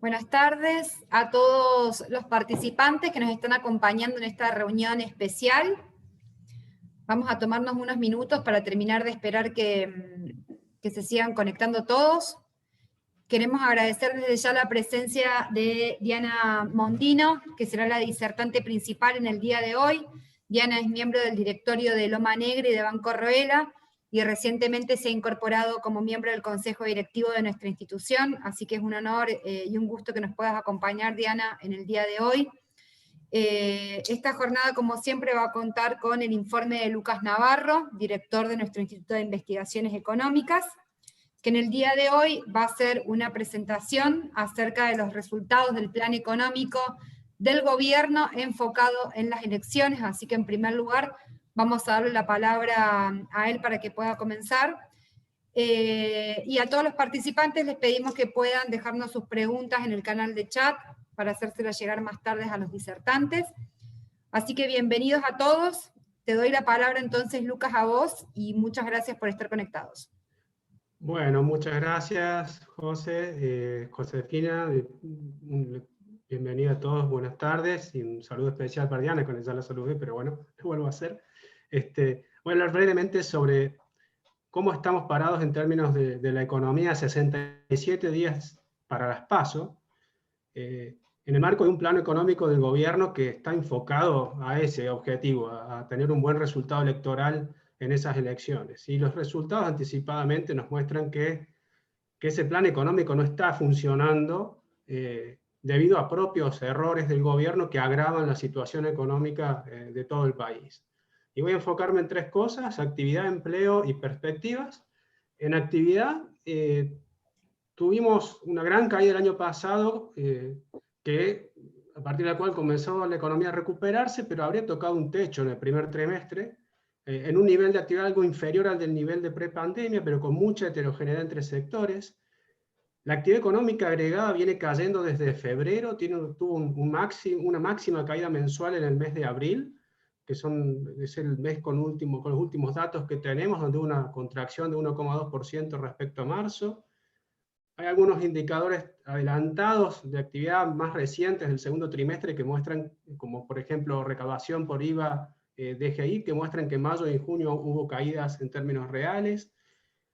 Buenas tardes a todos los participantes que nos están acompañando en esta reunión especial. Vamos a tomarnos unos minutos para terminar de esperar que se sigan conectando todos. Queremos agradecer desde ya la presencia de Diana Mondino, que será la disertante principal en el día de hoy. Diana es miembro del directorio de Loma Negra y de Banco Roela, y recientemente se ha incorporado como miembro del consejo directivo de nuestra institución, así que es un honor y un gusto que nos puedas acompañar, Diana, en el día de hoy. Esta jornada, como siempre, va a contar con el informe de Lucas Navarro, director de nuestro Instituto de Investigaciones Económicas, que en el día de hoy va a hacer una presentación acerca de los resultados del plan económico del gobierno enfocado en las elecciones, así que en primer lugar vamos a darle la palabra a él para que pueda comenzar. Y a todos los participantes les pedimos que puedan dejarnos sus preguntas en el canal de chat para hacérselas llegar más tarde a los disertantes. Así que bienvenidos a todos. Te doy la palabra entonces, Lucas, a vos, y muchas gracias por estar conectados. Bueno, muchas gracias, José, Josefina. Bienvenido a todos, buenas tardes, y un saludo especial para Diana, con ella la saludé, pero bueno, lo vuelvo a hacer. Voy a hablar brevemente sobre cómo estamos parados en términos de la economía 67 días para las PASO, en el marco de un plano económico del gobierno que está enfocado a ese objetivo, a tener un buen resultado electoral en esas elecciones. Y los resultados anticipadamente nos muestran que ese plan económico no está funcionando debido a propios errores del gobierno que agravan la situación económica de todo el país. Y voy a enfocarme en tres cosas: actividad, empleo y perspectivas. En actividad, tuvimos una gran caída el año pasado, a partir de la cual comenzó la economía a recuperarse, pero habría tocado un techo en el primer trimestre, en un nivel de actividad algo inferior al del nivel de prepandemia, pero con mucha heterogeneidad entre sectores. La actividad económica agregada viene cayendo desde febrero, tuvo una máxima caída mensual en el mes de abril, que es el mes con los últimos datos que tenemos, donde hubo una contracción de 1,2% respecto a marzo. Hay algunos indicadores adelantados de actividad más recientes del segundo trimestre que muestran, como por ejemplo recaudación por IVA DGI, que muestran que en mayo y en junio hubo caídas en términos reales.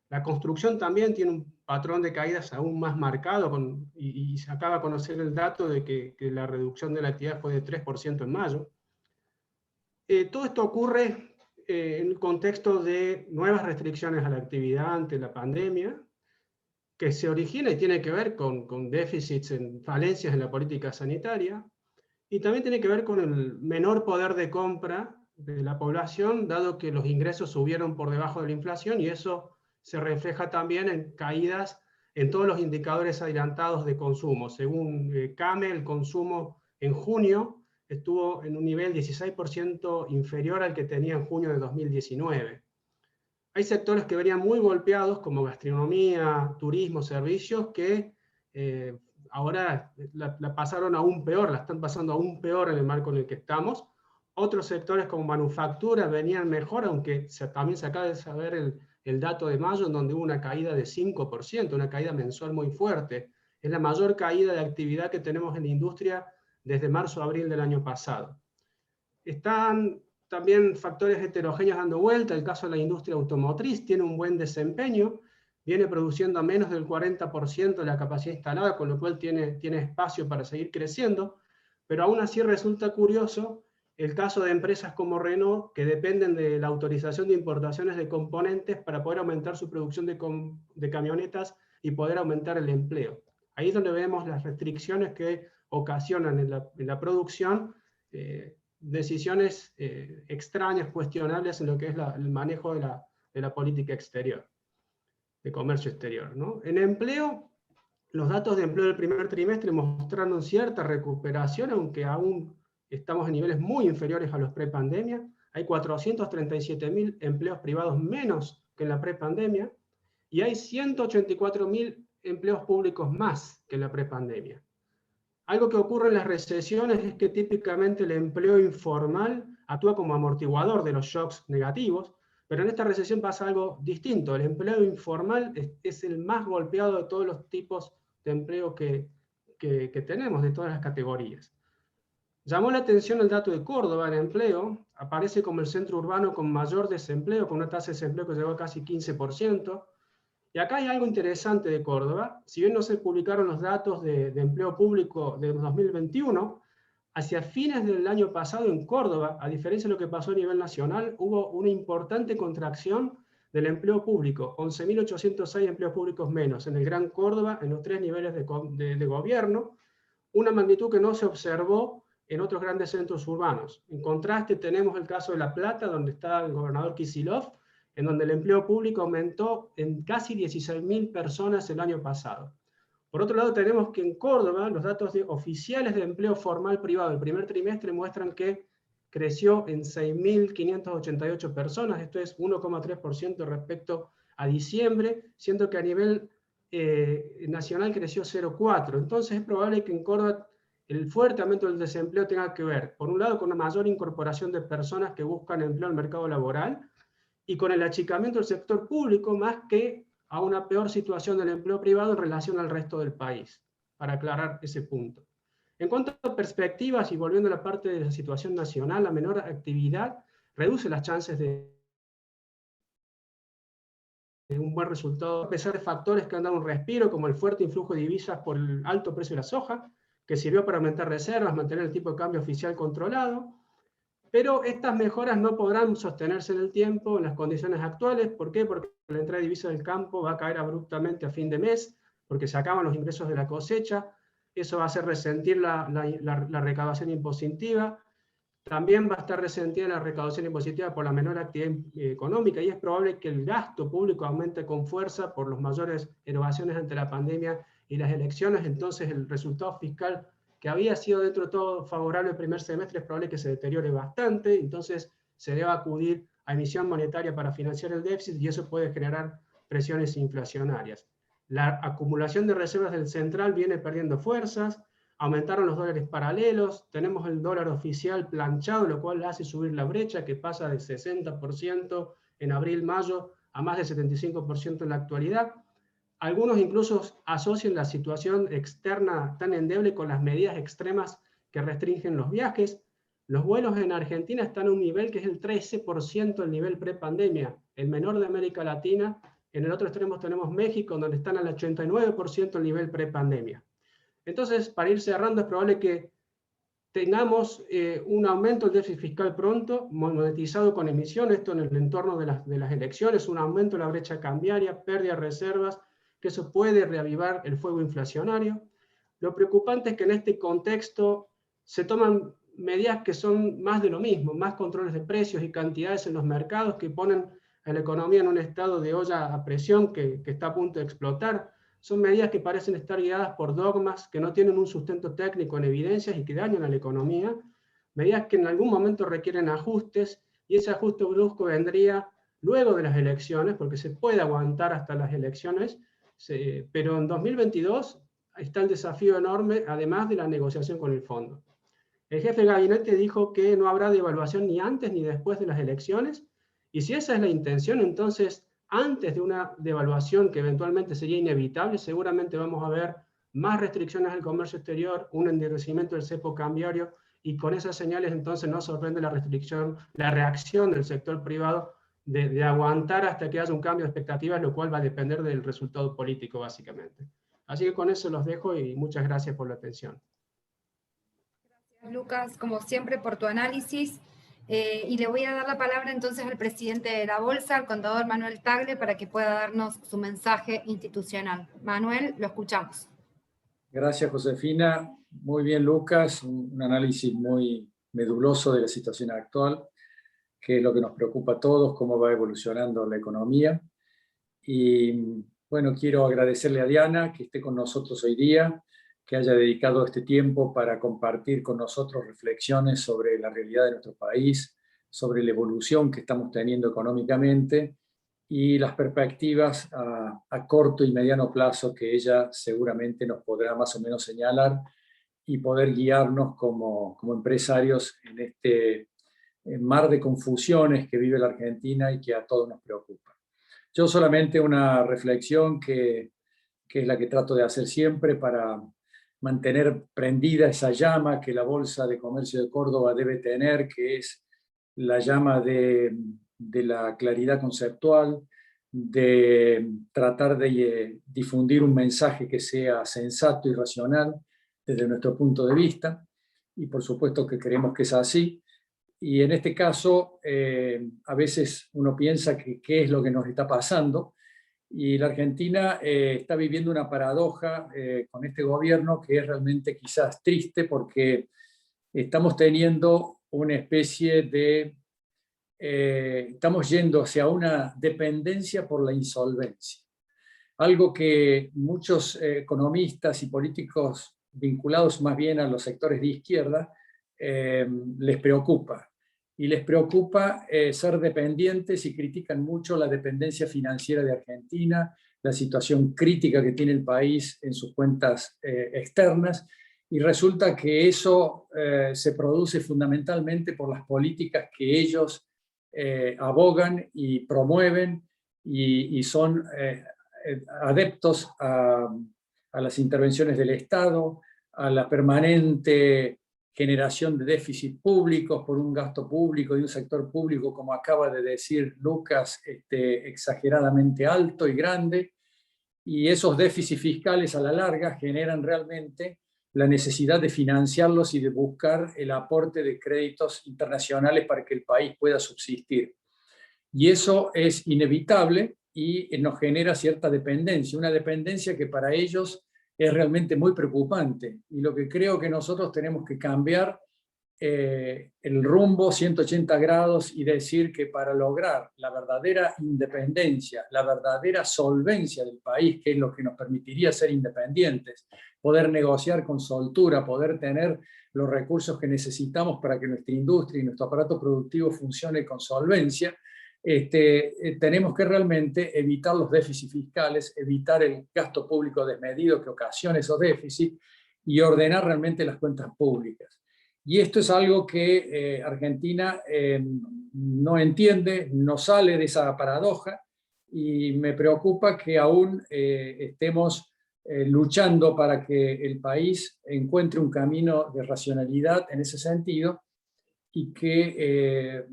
La construcción también tiene un patrón de caídas aún más marcado, y se acaba de conocer el dato de que la reducción de la actividad fue de 3% en mayo. Todo esto ocurre en el contexto de nuevas restricciones a la actividad ante la pandemia, que se origina y tiene que ver con déficits, falencias en la política sanitaria, y también tiene que ver con el menor poder de compra de la población, dado que los ingresos subieron por debajo de la inflación, y eso se refleja también en caídas en todos los indicadores adelantados de consumo. Según CAME, el consumo en junio estuvo en un nivel 16% inferior al que tenía en junio de 2019. Hay sectores que venían muy golpeados, como gastronomía, turismo, servicios, que ahora la pasaron aún peor, la están pasando aún peor en el marco en el que estamos. Otros sectores como manufactura venían mejor, aunque también se acaba de saber el dato de mayo, en donde hubo una caída de 5%, una caída mensual muy fuerte. Es la mayor caída de actividad que tenemos en la industria desde marzo a abril del año pasado. Están también factores heterogéneos dando vuelta. El caso de la industria automotriz tiene un buen desempeño, viene produciendo a menos del 40% de la capacidad instalada, con lo cual tiene espacio para seguir creciendo, pero aún así resulta curioso el caso de empresas como Renault, que dependen de la autorización de importaciones de componentes para poder aumentar su producción de camionetas y poder aumentar el empleo. Ahí es donde vemos las restricciones que ocasionan en la producción decisiones extrañas, cuestionables en lo que es el manejo de la política exterior, de comercio exterior, ¿no? En empleo, los datos de empleo del primer trimestre mostraron cierta recuperación, aunque aún estamos en niveles muy inferiores a los prepandemia. Hay 437.000 empleos privados menos que en la prepandemia, y hay 184.000 empleos públicos más que en la prepandemia. Algo que ocurre en las recesiones es que típicamente el empleo informal actúa como amortiguador de los shocks negativos, pero en esta recesión pasa algo distinto. El empleo informal es el más golpeado de todos los tipos de empleo que que tenemos de todas las categorías. Llamó la atención el dato de Córdoba en empleo, aparece como el centro urbano con mayor desempleo, con una tasa de desempleo que llegó a casi 15%. Y acá hay algo interesante de Córdoba. Si bien no se publicaron los datos de empleo público de 2021, hacia fines del año pasado en Córdoba, a diferencia de lo que pasó a nivel nacional, hubo una importante contracción del empleo público, 11.806 empleos públicos menos en el Gran Córdoba, en los 3 niveles de gobierno, una magnitud que no se observó en otros grandes centros urbanos. En contraste, tenemos el caso de La Plata, donde está el gobernador Kicillof, en donde el empleo público aumentó en casi 16.000 personas el año pasado. Por otro lado, tenemos que en Córdoba los datos oficiales de empleo formal privado del primer trimestre muestran que creció en 6.588 personas, esto es 1,3% respecto a diciembre, siendo que a nivel nacional creció 0,4%. Entonces es probable que en Córdoba el fuerte aumento del desempleo tenga que ver, por un lado, con una mayor incorporación de personas que buscan empleo en el mercado laboral y con el achicamiento del sector público, más que a una peor situación del empleo privado en relación al resto del país, para aclarar ese punto. En cuanto a perspectivas, y volviendo a la parte de la situación nacional, la menor actividad reduce las chances de un buen resultado, a pesar de factores que han dado un respiro, como el fuerte influjo de divisas por el alto precio de la soja, que sirvió para aumentar reservas, mantener el tipo de cambio oficial controlado, pero estas mejoras no podrán sostenerse en el tiempo en las condiciones actuales. ¿Por qué? Porque la entrada de divisas del campo va a caer abruptamente a fin de mes, porque se acaban los ingresos de la cosecha, eso va a hacer resentir la recaudación impositiva, también va a estar resentida la recaudación impositiva por la menor actividad económica, y es probable que el gasto público aumente con fuerza por las mayores erogaciones ante la pandemia y las elecciones. Entonces el resultado fiscal, que había sido dentro de todo favorable el primer semestre, es probable que se deteriore bastante, entonces se deba acudir a emisión monetaria para financiar el déficit, y eso puede generar presiones inflacionarias. La acumulación de reservas del central viene perdiendo fuerzas, aumentaron los dólares paralelos, tenemos el dólar oficial planchado, lo cual hace subir la brecha, que pasa de 60% en abril-mayo a más de 75% en la actualidad. Algunos incluso asocian la situación externa tan endeble con las medidas extremas que restringen los viajes. Los vuelos en Argentina están a un nivel que es el 13% del nivel prepandemia, el menor de América Latina. En el otro extremo tenemos México, donde están al 89% del nivel prepandemia. Entonces, para ir cerrando, es probable que tengamos un aumento del déficit fiscal pronto, monetizado con emisión, esto en el entorno de las elecciones, un aumento de la brecha cambiaria, pérdida de reservas, que eso puede reavivar el fuego inflacionario. Lo preocupante es que en este contexto se toman medidas que son más de lo mismo, más controles de precios y cantidades en los mercados, que ponen a la economía en un estado de olla a presión que está a punto de explotar. Son medidas que parecen estar guiadas por dogmas que no tienen un sustento técnico en evidencias y que dañan a la economía, medidas que en algún momento requieren ajustes, y ese ajuste brusco vendría luego de las elecciones, porque se puede aguantar hasta las elecciones, pero en 2022 está el desafío enorme, además de la negociación con el fondo. El jefe de gabinete dijo que no habrá devaluación ni antes ni después de las elecciones, y si esa es la intención, entonces antes de una devaluación que eventualmente sería inevitable, seguramente vamos a ver más restricciones al comercio exterior, un endurecimiento del cepo cambiario, y con esas señales entonces no sorprende la reacción del sector privado de aguantar hasta que haya un cambio de expectativas, lo cual va a depender del resultado político básicamente. Así que con eso los dejo y muchas gracias por la atención. Gracias, Lucas, como siempre, por tu análisis. Y le voy a dar la palabra entonces al presidente de la Bolsa, al contador Manuel Tagle, para que pueda darnos su mensaje institucional. Manuel, lo escuchamos. Gracias, Josefina. Muy bien, Lucas. Un análisis muy meduloso de la situación actual, que es lo que nos preocupa a todos, cómo va evolucionando la economía. Y bueno, quiero agradecerle a Diana que esté con nosotros hoy día, que haya dedicado este tiempo para compartir con nosotros reflexiones sobre la realidad de nuestro país, sobre la evolución que estamos teniendo económicamente y las perspectivas a corto y mediano plazo que ella seguramente nos podrá más o menos señalar y poder guiarnos como empresarios en este mar de confusiones que vive la Argentina y que a todos nos preocupa. Yo solamente una reflexión que es la que trato de hacer siempre para mantener prendida esa llama que la Bolsa de Comercio de Córdoba debe tener, que es la llama de la claridad conceptual, de tratar de difundir un mensaje que sea sensato y racional desde nuestro punto de vista, y por supuesto que creemos que es así. Y en este caso, a veces uno piensa que qué es lo que nos está pasando, y la Argentina está viviendo una paradoja con este gobierno que es realmente quizás triste, porque estamos teniendo una especie de... estamos yendo hacia una dependencia por la insolvencia. Algo que muchos economistas y políticos vinculados más bien a los sectores de izquierda les preocupa. Y les preocupa ser dependientes, y critican mucho la dependencia financiera de Argentina, la situación crítica que tiene el país en sus cuentas externas, y resulta que eso se produce fundamentalmente por las políticas que ellos abogan y promueven, y son adeptos a las intervenciones del Estado, a la permanente generación de déficit públicos por un gasto público y un sector público, como acaba de decir Lucas, exageradamente alto y grande, y esos déficits fiscales a la larga generan realmente la necesidad de financiarlos y de buscar el aporte de créditos internacionales para que el país pueda subsistir. Y eso es inevitable y nos genera cierta dependencia, una dependencia que para ellos es realmente muy preocupante. Y lo que creo que nosotros tenemos que cambiar el rumbo 180 grados y decir que para lograr la verdadera independencia, la verdadera solvencia del país, que es lo que nos permitiría ser independientes, poder negociar con soltura, poder tener los recursos que necesitamos para que nuestra industria y nuestro aparato productivo funcione con solvencia, tenemos que realmente evitar los déficits fiscales, evitar el gasto público desmedido que ocasiona esos déficits, y ordenar realmente las cuentas públicas. Y esto es algo que Argentina no entiende, no sale de esa paradoja, y me preocupa que aún estemos luchando para que el país encuentre un camino de racionalidad en ese sentido, y que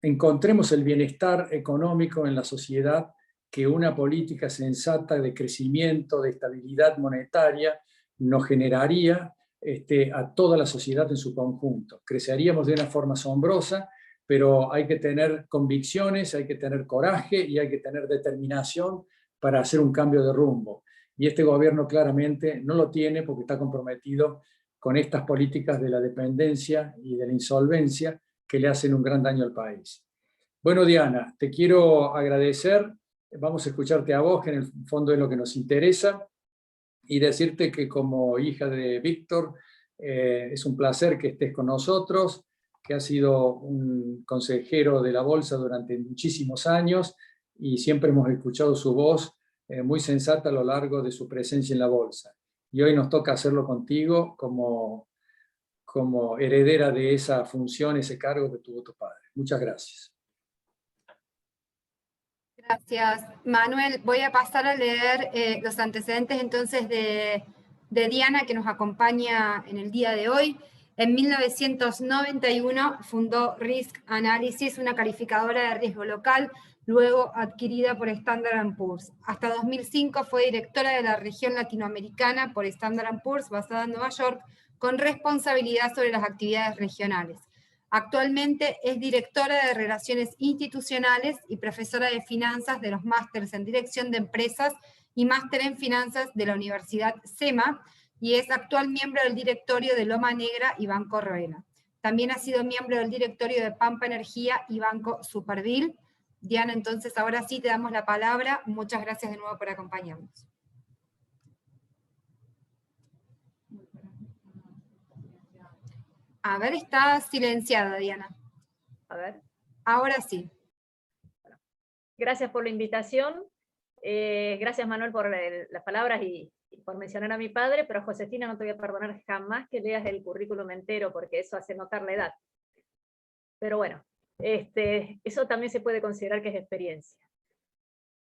encontremos el bienestar económico en la sociedad que una política sensata de crecimiento, de estabilidad monetaria, nos generaría a toda la sociedad en su conjunto. Creceríamos de una forma asombrosa, pero hay que tener convicciones, hay que tener coraje y hay que tener determinación para hacer un cambio de rumbo. Y este gobierno claramente no lo tiene, porque está comprometido con estas políticas de la dependencia y de la insolvencia que le hacen un gran daño al país. Bueno, Diana, te quiero agradecer. Vamos a escucharte a vos, que en el fondo es lo que nos interesa, y decirte que como hija de Víctor, es un placer que estés con nosotros, que has sido un consejero de la Bolsa durante muchísimos años, y siempre hemos escuchado su voz muy sensata a lo largo de su presencia en la Bolsa. Y hoy nos toca hacerlo contigo como heredera de esa función, ese cargo que tuvo tu padre. Muchas gracias. Gracias, Manuel. Voy a pasar a leer los antecedentes entonces de Diana, que nos acompaña en el día de hoy. En 1991 fundó Risk Analysis, una calificadora de riesgo local, luego adquirida por Standard & Poor's. Hasta 2005 fue directora de la región latinoamericana por Standard & Poor's, basada en Nueva York, con responsabilidad sobre las actividades regionales. Actualmente es directora de Relaciones Institucionales y profesora de Finanzas de los másteres en Dirección de Empresas y máster en Finanzas de la Universidad SEMA, y es actual miembro del directorio de Loma Negra y Banco Roena. También ha sido miembro del directorio de Pampa Energía y Banco Superville. Diana, entonces ahora sí te damos la palabra. Muchas gracias de nuevo por acompañarnos. A ver, está silenciada, Diana. A ver. Ahora sí. Gracias por la invitación. Gracias, Manuel, por las palabras y por mencionar a mi padre, pero Josefina, no te voy a perdonar jamás que leas el currículum entero, porque eso hace notar la edad. Pero bueno, eso también se puede considerar que es experiencia.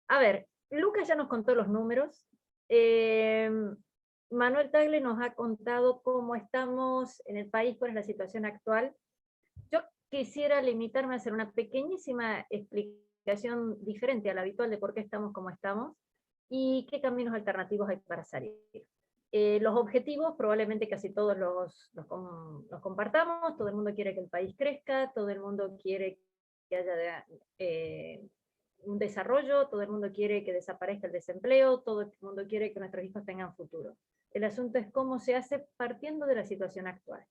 A ver, Lucas ya nos contó los números. Manuel Tagle nos ha contado cómo estamos en el país, cuál es la situación actual. Yo quisiera limitarme a hacer una pequeñísima explicación diferente a la habitual de por qué estamos como estamos y qué caminos alternativos hay para salir. Los objetivos probablemente casi todos los compartamos, todo el mundo quiere que el país crezca, todo el mundo quiere que haya un desarrollo, todo el mundo quiere que desaparezca el desempleo, todo el mundo quiere que nuestros hijos tengan futuro. El asunto es cómo se hace partiendo de la situación actual.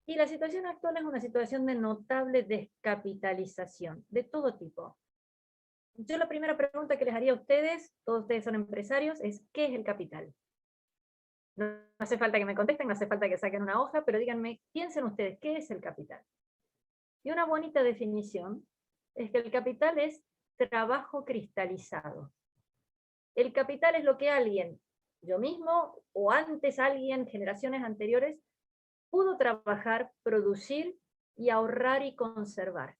Y la situación actual es una situación de notable descapitalización, de todo tipo. Yo la primera pregunta que les haría a ustedes, todos ustedes son empresarios, es ¿qué es el capital? No hace falta que me contesten, no hace falta que saquen una hoja, pero díganme, piensen ustedes, ¿qué es el capital? Y una bonita definición es que el capital es trabajo cristalizado. El capital es lo que alguien, yo mismo, o antes alguien, generaciones anteriores, pudo trabajar, producir y ahorrar y conservar.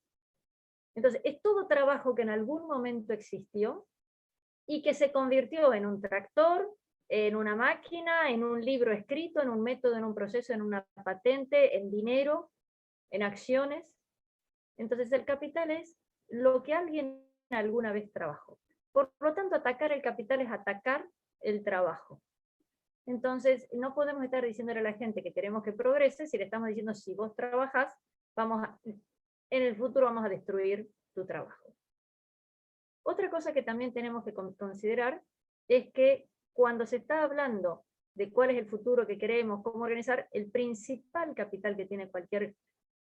Entonces, es todo trabajo que en algún momento existió y que se convirtió en un tractor, en una máquina, en un libro escrito, en un método, en un proceso, en una patente, en dinero, en acciones. Entonces, el capital es lo que alguien alguna vez trabajó. Por lo tanto, atacar el capital es atacar el trabajo. Entonces, no podemos estar diciéndole a la gente que queremos que progrese si le estamos diciendo, si vos trabajás, en el futuro vamos a destruir tu trabajo. Otra cosa que también tenemos que considerar es que cuando se está hablando de cuál es el futuro que queremos, cómo organizar, el principal capital que tiene cualquier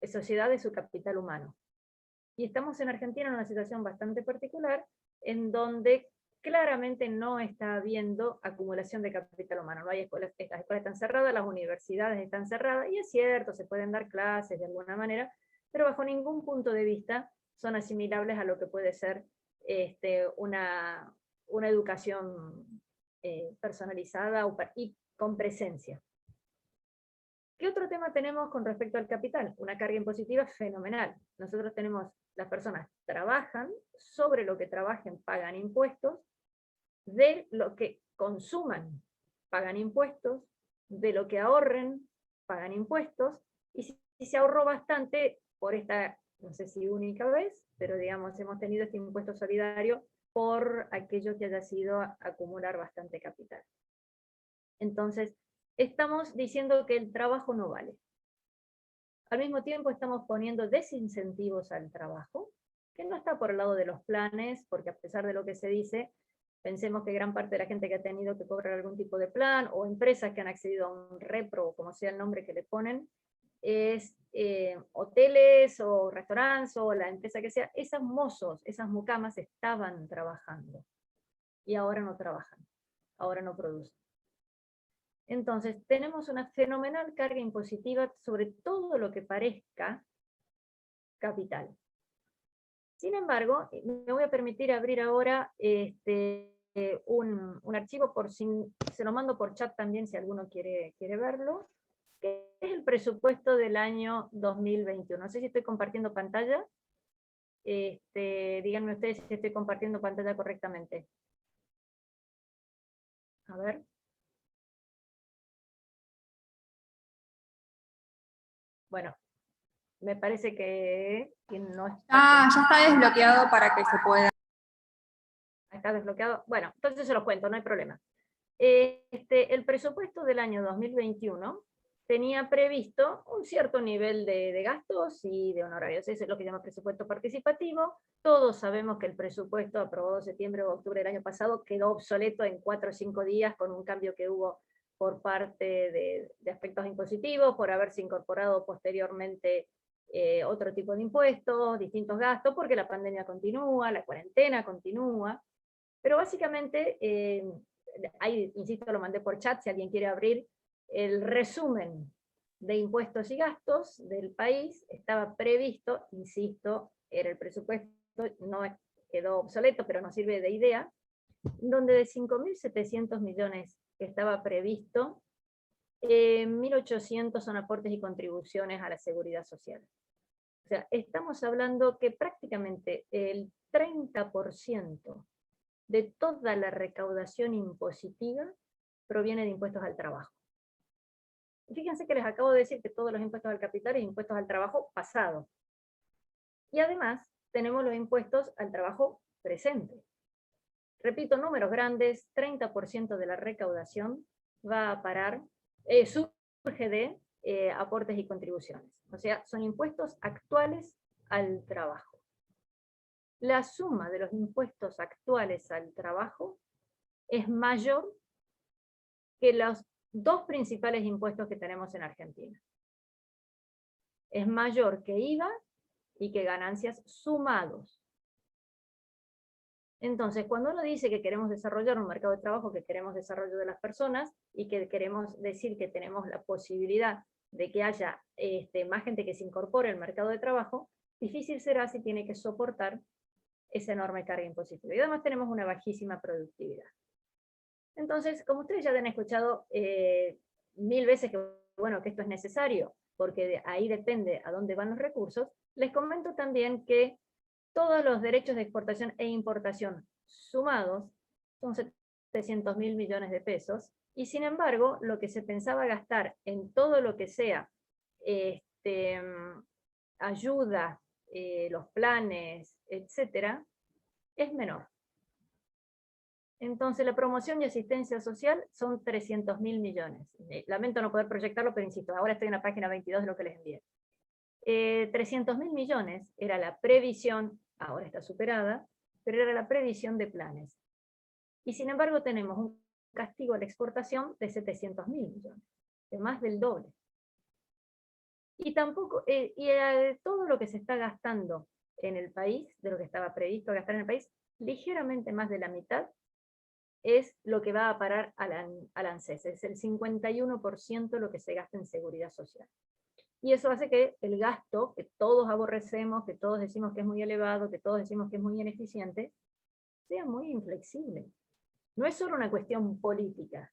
sociedad es su capital humano. Y estamos en Argentina en una situación bastante particular, en donde claramente no está habiendo acumulación de capital humano. No hay escuelas, las escuelas están cerradas, las universidades están cerradas, y es cierto, se pueden dar clases de alguna manera, pero bajo ningún punto de vista son asimilables a lo que puede ser una educación personalizada y con presencia. ¿Qué otro tema tenemos con respecto al capital? Una carga impositiva fenomenal. Nosotros tenemos, las personas trabajan, sobre lo que trabajen pagan impuestos, de lo que consuman pagan impuestos, de lo que ahorren pagan impuestos, y si se ahorró bastante por esta, no sé si única vez, pero digamos hemos tenido este impuesto solidario por aquello que haya sido acumular bastante capital. Entonces, estamos diciendo que el trabajo no vale. Al mismo tiempo estamos poniendo desincentivos al trabajo, que no está por el lado de los planes, porque a pesar de lo que se dice, pensemos que gran parte de la gente que ha tenido que cobrar algún tipo de plan, o empresas que han accedido a un repro, o como sea el nombre que le ponen, es hoteles o restaurantes o la empresa que sea, esos mozos, esas mucamas estaban trabajando, y ahora no trabajan, ahora no producen. Entonces, tenemos una fenomenal carga impositiva sobre todo lo que parezca capital. Sin embargo, me voy a permitir abrir ahora un archivo, se lo mando por chat también si alguno quiere verlo, que es el presupuesto del año 2021. No sé si estoy compartiendo pantalla. Díganme ustedes si estoy compartiendo pantalla correctamente. A ver. Bueno, me parece que no está. Ya está desbloqueado para que se pueda. Está desbloqueado. Bueno, entonces se los cuento, no hay problema. El presupuesto del año 2021 tenía previsto un cierto nivel de gastos y de honorarios. Eso es lo que se llama presupuesto participativo. Todos sabemos que el presupuesto aprobado en septiembre o octubre del año pasado quedó obsoleto en 4 o 5 días con un cambio que hubo por parte de aspectos impositivos, por haberse incorporado posteriormente otro tipo de impuestos, distintos gastos, porque la pandemia continúa, la cuarentena continúa. Pero básicamente, ahí, insisto, lo mandé por chat, si alguien quiere abrir el resumen de impuestos y gastos del país, estaba previsto, insisto, era el presupuesto, no quedó obsoleto, pero nos sirve de idea, donde de 5.700 millones que estaba previsto, 1.800 son aportes y contribuciones a la seguridad social. O sea, estamos hablando que prácticamente el 30% de toda la recaudación impositiva proviene de impuestos al trabajo. Y fíjense que les acabo de decir que todos los impuestos al capital y impuestos al trabajo pasado. Y además tenemos los impuestos al trabajo presente. Repito, números grandes, 30% de la recaudación va a parar, surge de aportes y contribuciones. O sea, son impuestos actuales al trabajo. La suma de los impuestos actuales al trabajo es mayor que los dos principales impuestos que tenemos en Argentina. Es mayor que IVA y que ganancias sumados. Entonces, cuando uno dice que queremos desarrollar un mercado de trabajo, que queremos desarrollo de las personas, y que queremos decir que tenemos la posibilidad de que haya más gente que se incorpore al mercado de trabajo, difícil será si tiene que soportar esa enorme carga impositiva. Y además tenemos una bajísima productividad. Entonces, como ustedes ya han escuchado 1000 veces que, bueno, que esto es necesario, porque de ahí depende a dónde van los recursos, les comento también que todos los derechos de exportación e importación sumados son 700.000 millones de pesos, y sin embargo, lo que se pensaba gastar en todo lo que sea ayuda, los planes, etcétera, es menor. Entonces, la promoción y asistencia social son 300.000 millones. Lamento no poder proyectarlo, pero insisto, ahora estoy en la página 22 de lo que les envié. 300.000 millones era la previsión, ahora está superada, pero era la previsión de planes. Y sin embargo tenemos un castigo a la exportación de 700.000 millones, de más del doble. Y tampoco, todo lo que se está gastando en el país, de lo que estaba previsto gastar en el país, ligeramente más de la mitad es lo que va a parar al ANSES, es el 51% lo que se gasta en seguridad social. Y eso hace que el gasto, que todos aborrecemos, que todos decimos que es muy elevado, que todos decimos que es muy ineficiente, sea muy inflexible. No es solo una cuestión política.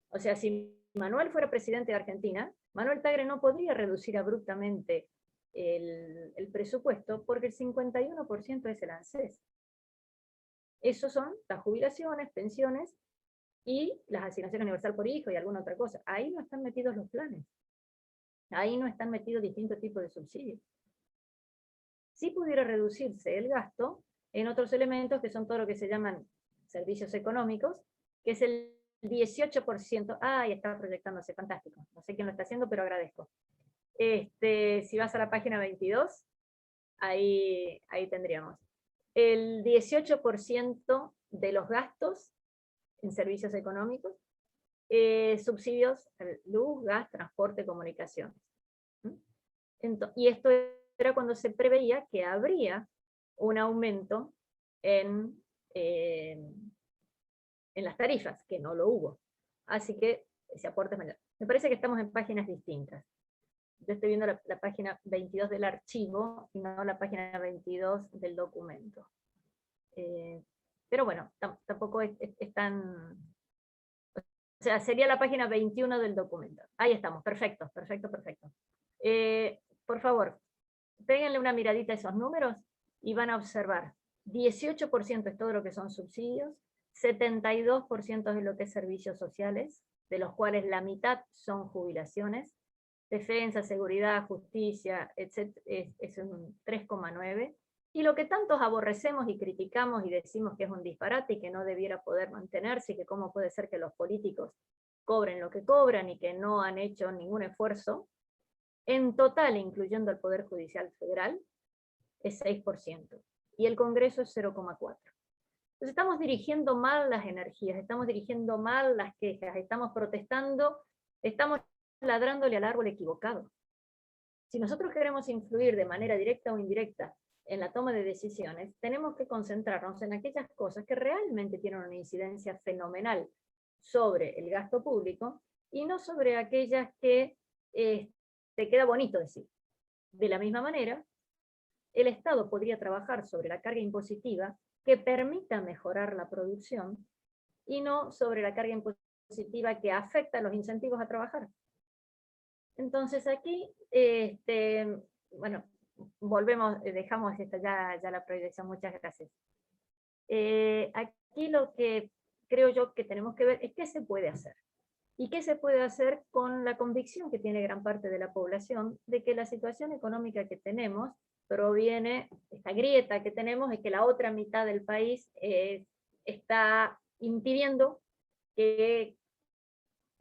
O sea, si Manuel fuera presidente de Argentina, Manuel Tagle no podría reducir abruptamente el presupuesto porque el 51% es el ANSES. Esos son las jubilaciones, pensiones y las asignaciones universal por hijo y alguna otra cosa. Ahí no están metidos los planes. Ahí no están metidos distintos tipos de subsidios. Sí pudiera reducirse el gasto en otros elementos que son todo lo que se llaman servicios económicos, que es el 18%. Ahí está proyectándose, fantástico. No sé quién lo está haciendo, pero agradezco. Si vas a la página 22, ahí tendríamos. El 18% de los gastos en servicios económicos, subsidios, luz, gas, transporte, comunicaciones. Y esto era cuando se preveía que habría un aumento en las tarifas, que no lo hubo. Así que ese aporte es mayor. Me parece que estamos en páginas distintas. Yo estoy viendo la página 22 del archivo y no la página 22 del documento. Pero bueno, tampoco es tan... O sea, sería la página 21 del documento. Ahí estamos, perfecto, perfecto, perfecto. Por favor, péguenle una miradita a esos números y van a observar. 18% es todo lo que son subsidios, 72% es lo que es servicios sociales, de los cuales la mitad son jubilaciones, defensa, seguridad, justicia, etc., es un 3,9%, y lo que tantos aborrecemos y criticamos y decimos que es un disparate y que no debiera poder mantenerse, y que cómo puede ser que los políticos cobren lo que cobran y que no han hecho ningún esfuerzo, en total, incluyendo el Poder Judicial Federal, es 6%, y el Congreso es 0,4%. Entonces estamos dirigiendo mal las energías, estamos dirigiendo mal las quejas, estamos protestando, estamos ladrándole al árbol equivocado. Si nosotros queremos influir de manera directa o indirecta en la toma de decisiones, tenemos que concentrarnos en aquellas cosas que realmente tienen una incidencia fenomenal sobre el gasto público, y no sobre aquellas que te queda bonito decir. De la misma manera, el Estado podría trabajar sobre la carga impositiva que permita mejorar la producción, y no sobre la carga impositiva que afecta los incentivos a trabajar. Entonces aquí, bueno, volvemos, dejamos ya la proyección, muchas gracias. Aquí lo que creo yo que tenemos que ver es qué se puede hacer. ¿Y qué se puede hacer con la convicción que tiene gran parte de la población de que la situación económica que tenemos proviene, esta grieta que tenemos, es que la otra mitad del país está impidiendo que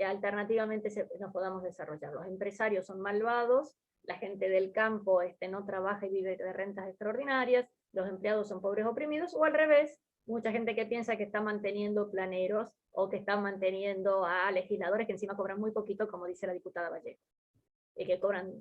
alternativamente nos podamos desarrollar? Los empresarios son malvados, la gente del campo no trabaja y vive de rentas extraordinarias, los empleados son pobres oprimidos, o al revés, mucha gente que piensa que está manteniendo planeros o que está manteniendo a legisladores que encima cobran muy poquito, como dice la diputada Vallejo, y que cobran,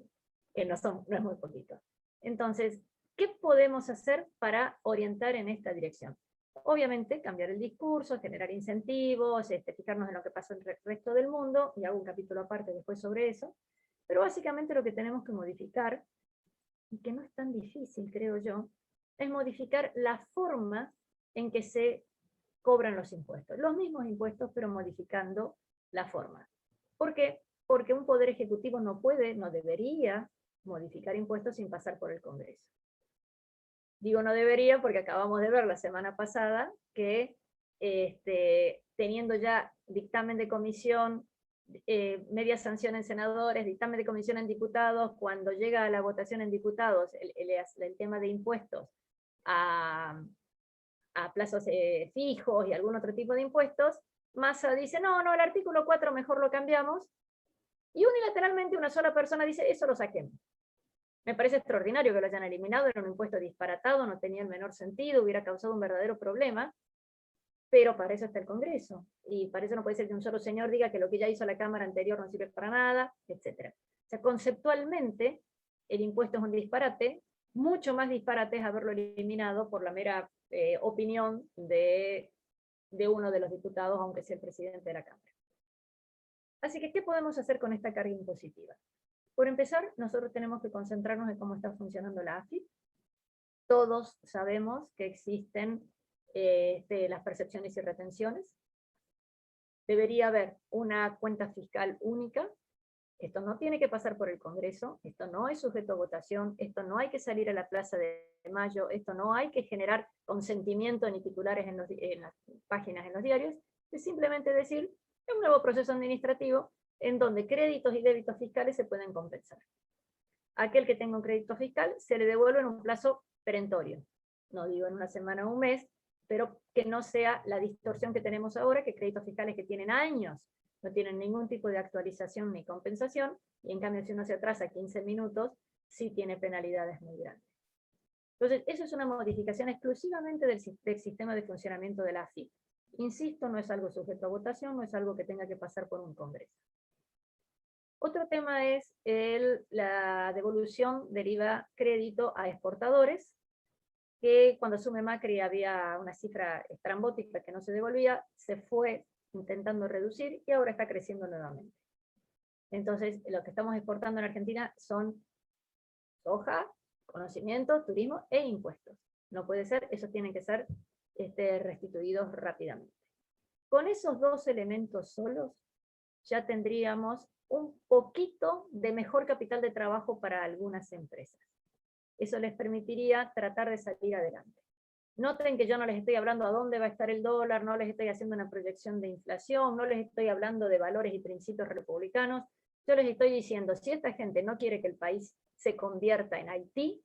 que no es muy poquito. Entonces, ¿qué podemos hacer para orientar en esta dirección? Obviamente, cambiar el discurso, generar incentivos, fijarnos en lo que pasa en el resto del mundo, y hago un capítulo aparte después sobre eso, pero básicamente lo que tenemos que modificar, y que no es tan difícil, creo yo, es modificar la forma en que se cobran los impuestos. Los mismos impuestos, pero modificando la forma. ¿Por qué? Porque un poder ejecutivo no puede, no debería modificar impuestos sin pasar por el Congreso. Digo no debería porque acabamos de ver la semana pasada que teniendo ya dictamen de comisión, media sanción en senadores, dictamen de comisión en diputados, cuando llega a la votación en diputados el tema de impuestos a plazos fijos y algún otro tipo de impuestos, Massa dice, no, el artículo 4 mejor lo cambiamos, y unilateralmente una sola persona dice, eso lo saquemos. Me parece extraordinario que lo hayan eliminado, era un impuesto disparatado, no tenía el menor sentido, hubiera causado un verdadero problema, pero para eso está el Congreso, y para eso no puede ser que un solo señor diga que lo que ya hizo la Cámara anterior no sirve para nada, etc. O sea, conceptualmente, el impuesto es un disparate, mucho más disparate es haberlo eliminado por la mera opinión de uno de los diputados, aunque sea el presidente de la Cámara. Así que, ¿qué podemos hacer con esta carga impositiva? Por empezar, nosotros tenemos que concentrarnos en cómo está funcionando la AFIP. Todos sabemos que existen las percepciones y retenciones. Debería haber una cuenta fiscal única. Esto no tiene que pasar por el Congreso, esto no es sujeto a votación, esto no hay que salir a la Plaza de Mayo, esto no hay que generar consentimiento ni titulares en las páginas en los diarios, es simplemente decir, es un nuevo proceso administrativo en donde créditos y débitos fiscales se pueden compensar. Aquel que tenga un crédito fiscal se le devuelve en un plazo perentorio, no digo en una semana o un mes, pero que no sea la distorsión que tenemos ahora, que créditos fiscales que tienen años no tienen ningún tipo de actualización ni compensación, y en cambio si uno se atrasa 15 minutos, sí tiene penalidades muy grandes. Entonces, eso es una modificación exclusivamente del sistema de funcionamiento de la AFIP. Insisto, no es algo sujeto a votación, no es algo que tenga que pasar por un Congreso. Otro tema es la devolución del IVA crédito a exportadores, que cuando asume Macri había una cifra estrambótica que no se devolvía, se fue intentando reducir y ahora está creciendo nuevamente. Entonces, lo que estamos exportando en Argentina son soja, conocimiento, turismo e impuestos. No puede ser, esos tienen que ser restituidos rápidamente. Con esos dos elementos solos, ya tendríamos un poquito de mejor capital de trabajo para algunas empresas. Eso les permitiría tratar de salir adelante. Noten que yo no les estoy hablando a dónde va a estar el dólar, no les estoy haciendo una proyección de inflación, no les estoy hablando de valores y principios republicanos, yo les estoy diciendo, si esta gente no quiere que el país se convierta en Haití,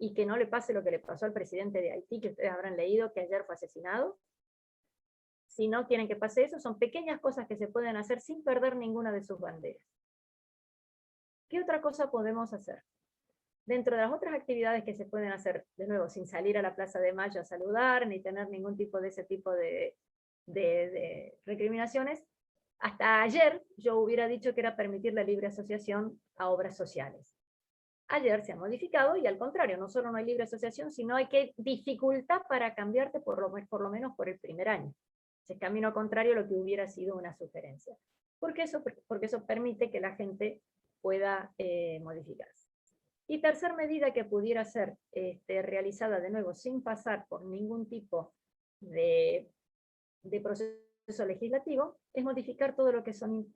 y que no le pase lo que le pasó al presidente de Haití, que ustedes habrán leído que ayer fue asesinado, si no quieren que pase eso, son pequeñas cosas que se pueden hacer sin perder ninguna de sus banderas. ¿Qué otra cosa podemos hacer? Dentro de las otras actividades que se pueden hacer, de nuevo, sin salir a la Plaza de Mayo a saludar, ni tener ningún tipo de ese tipo de recriminaciones, hasta ayer yo hubiera dicho que era permitir la libre asociación a obras sociales. Ayer se ha modificado y al contrario, no solo no hay libre asociación, sino hay que dificultad para cambiarte por lo menos por el primer año. Es camino contrario a lo que hubiera sido una sugerencia. Porque eso permite que la gente pueda modificarse. Y tercer medida que pudiera ser realizada de nuevo sin pasar por ningún tipo de proceso legislativo, es modificar todo lo que son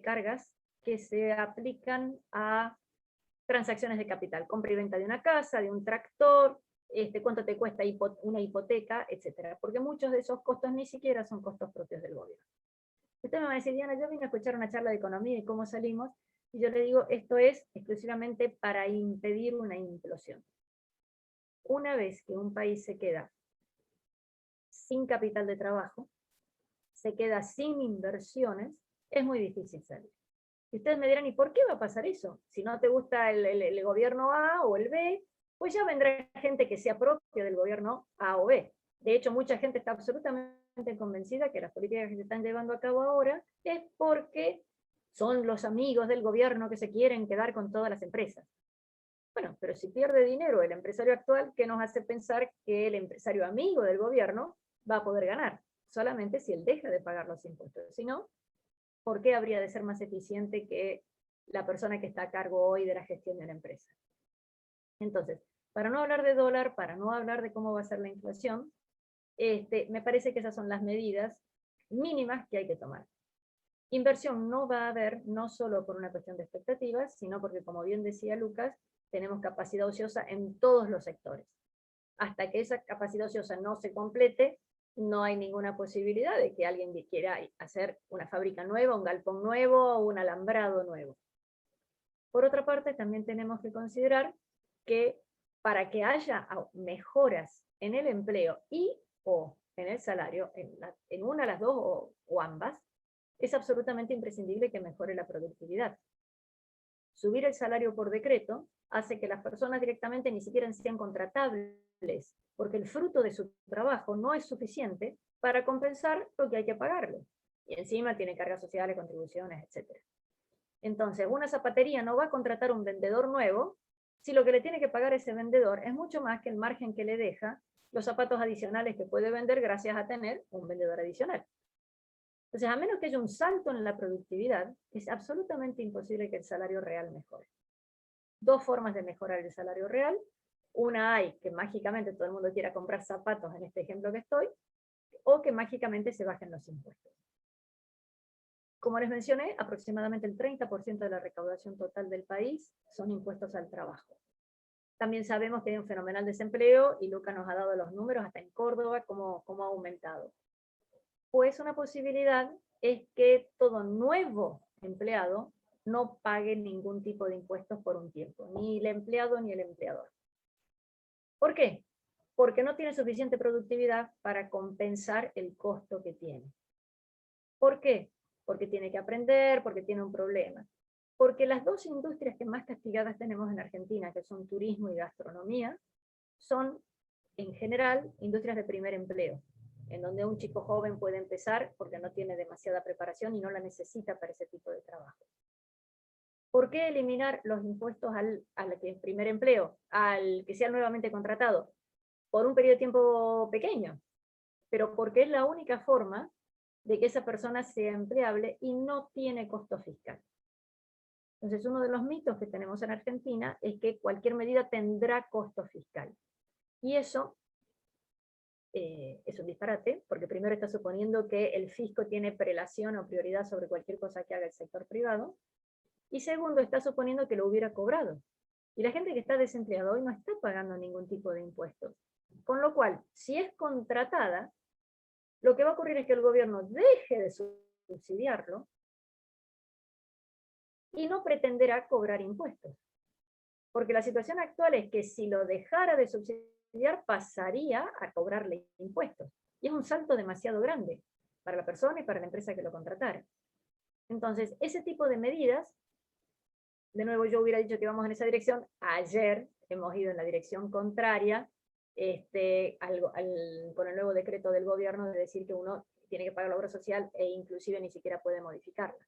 cargas que se aplican a transacciones de capital, compra y venta de una casa, de un tractor, cuánto te cuesta una hipoteca, etc. Porque muchos de esos costos ni siquiera son costos propios del gobierno. Usted me va a decir, Diana, yo vine a escuchar una charla de economía y cómo salimos, y yo le digo, esto es exclusivamente para impedir una implosión. Una vez que un país se queda sin capital de trabajo, se queda sin inversiones, es muy difícil salir. Y ustedes me dirán, ¿y por qué va a pasar eso? Si no te gusta el gobierno A o el B, pues ya vendrá gente que sea propia del gobierno A o B. De hecho, mucha gente está absolutamente convencida que las políticas que se están llevando a cabo ahora es porque son los amigos del gobierno que se quieren quedar con todas las empresas. Bueno, pero si pierde dinero el empresario actual, ¿qué nos hace pensar que el empresario amigo del gobierno va a poder ganar? Solamente si él deja de pagar los impuestos. Si no, ¿por qué habría de ser más eficiente que la persona que está a cargo hoy de la gestión de una empresa? Entonces, para no hablar de dólar, para no hablar de cómo va a ser la inflación, me parece que esas son las medidas mínimas que hay que tomar. Inversión no va a haber, no solo por una cuestión de expectativas, sino porque, como bien decía Lucas, tenemos capacidad ociosa en todos los sectores. Hasta que esa capacidad ociosa no se complete, no hay ninguna posibilidad de que alguien quiera hacer una fábrica nueva, un galpón nuevo o un alambrado nuevo. Por otra parte, también tenemos que considerar que para que haya mejoras en el empleo y o en el salario, en una, las dos o ambas, es absolutamente imprescindible que mejore la productividad. Subir el salario por decreto hace que las personas directamente ni siquiera sean contratables, porque el fruto de su trabajo no es suficiente para compensar lo que hay que pagarle. Y encima tiene cargas sociales, contribuciones, etc. Entonces, una zapatería no va a contratar un vendedor nuevo si lo que le tiene que pagar ese vendedor es mucho más que el margen que le deja los zapatos adicionales que puede vender gracias a tener un vendedor adicional. Entonces, a menos que haya un salto en la productividad, es absolutamente imposible que el salario real mejore. Dos formas de mejorar el salario real. Una hay que mágicamente todo el mundo quiera comprar zapatos, en este ejemplo que estoy, o que mágicamente se bajen los impuestos. Como les mencioné, aproximadamente el 30% de la recaudación total del país son impuestos al trabajo. También sabemos que hay un fenomenal desempleo, y Luca nos ha dado los números, hasta en Córdoba, cómo ha aumentado. Pues una posibilidad es que todo nuevo empleado no pague ningún tipo de impuestos por un tiempo, ni el empleado ni el empleador. ¿Por qué? Porque no tiene suficiente productividad para compensar el costo que tiene. ¿Por qué? Porque tiene que aprender, porque tiene un problema. Porque las dos industrias que más castigadas tenemos en Argentina, que son turismo y gastronomía, son, en general, industrias de primer empleo, en donde un chico joven puede empezar porque no tiene demasiada preparación y no la necesita para ese tipo de trabajo. ¿Por qué eliminar los impuestos al primer empleo, al que sea nuevamente contratado? Por un periodo de tiempo pequeño, pero porque es la única forma de que esa persona sea empleable y no tiene costo fiscal. Entonces, uno de los mitos que tenemos en Argentina es que cualquier medida tendrá costo fiscal. Y eso es un disparate, porque primero está suponiendo que el fisco tiene prelación o prioridad sobre cualquier cosa que haga el sector privado, y segundo, está suponiendo que lo hubiera cobrado. Y la gente que está desempleada hoy no está pagando ningún tipo de impuestos. Con lo cual, si es contratada, lo que va a ocurrir es que el gobierno deje de subsidiarlo y no pretenderá cobrar impuestos. Porque la situación actual es que si lo dejara de subsidiar, pasaría a cobrarle impuestos. Y es un salto demasiado grande para la persona y para la empresa que lo contratara. Entonces, ese tipo de medidas, de nuevo yo hubiera dicho que vamos en esa dirección, ayer hemos ido en la dirección contraria, con el nuevo decreto del gobierno de decir que uno tiene que pagar la obra social e inclusive ni siquiera puede modificarla.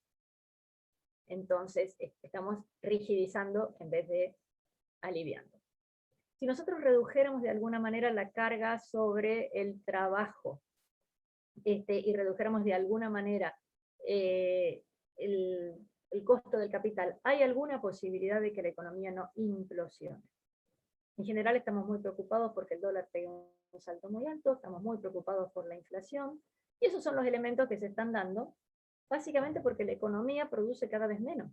Entonces, estamos rigidizando en vez de aliviando. Si nosotros redujéramos de alguna manera la carga sobre el trabajo, y redujéramos de alguna manera el costo del capital, ¿hay alguna posibilidad de que la economía no implosione? En general estamos muy preocupados porque el dólar pega un salto muy alto, estamos muy preocupados por la inflación, y esos son los elementos que se están dando, básicamente porque la economía produce cada vez menos.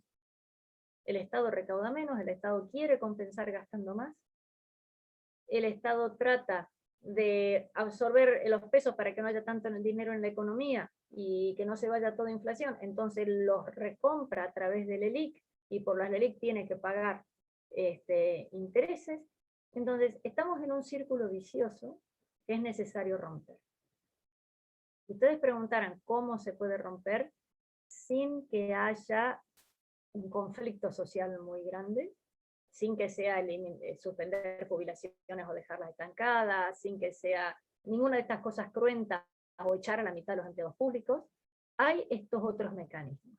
El Estado recauda menos, el Estado quiere compensar gastando más, el Estado trata de absorber los pesos para que no haya tanto dinero en la economía y que no se vaya toda inflación, entonces los recompra a través del LELIQ y por las LELIQ tiene que pagar intereses. Entonces estamos en un círculo vicioso que es necesario romper. Ustedes preguntarán cómo se puede romper sin que haya un conflicto social muy grande, sin que sea suspender jubilaciones o dejarlas estancadas, sin que sea ninguna de estas cosas cruentas o echar a la mitad de los empleados públicos. Hay estos otros mecanismos.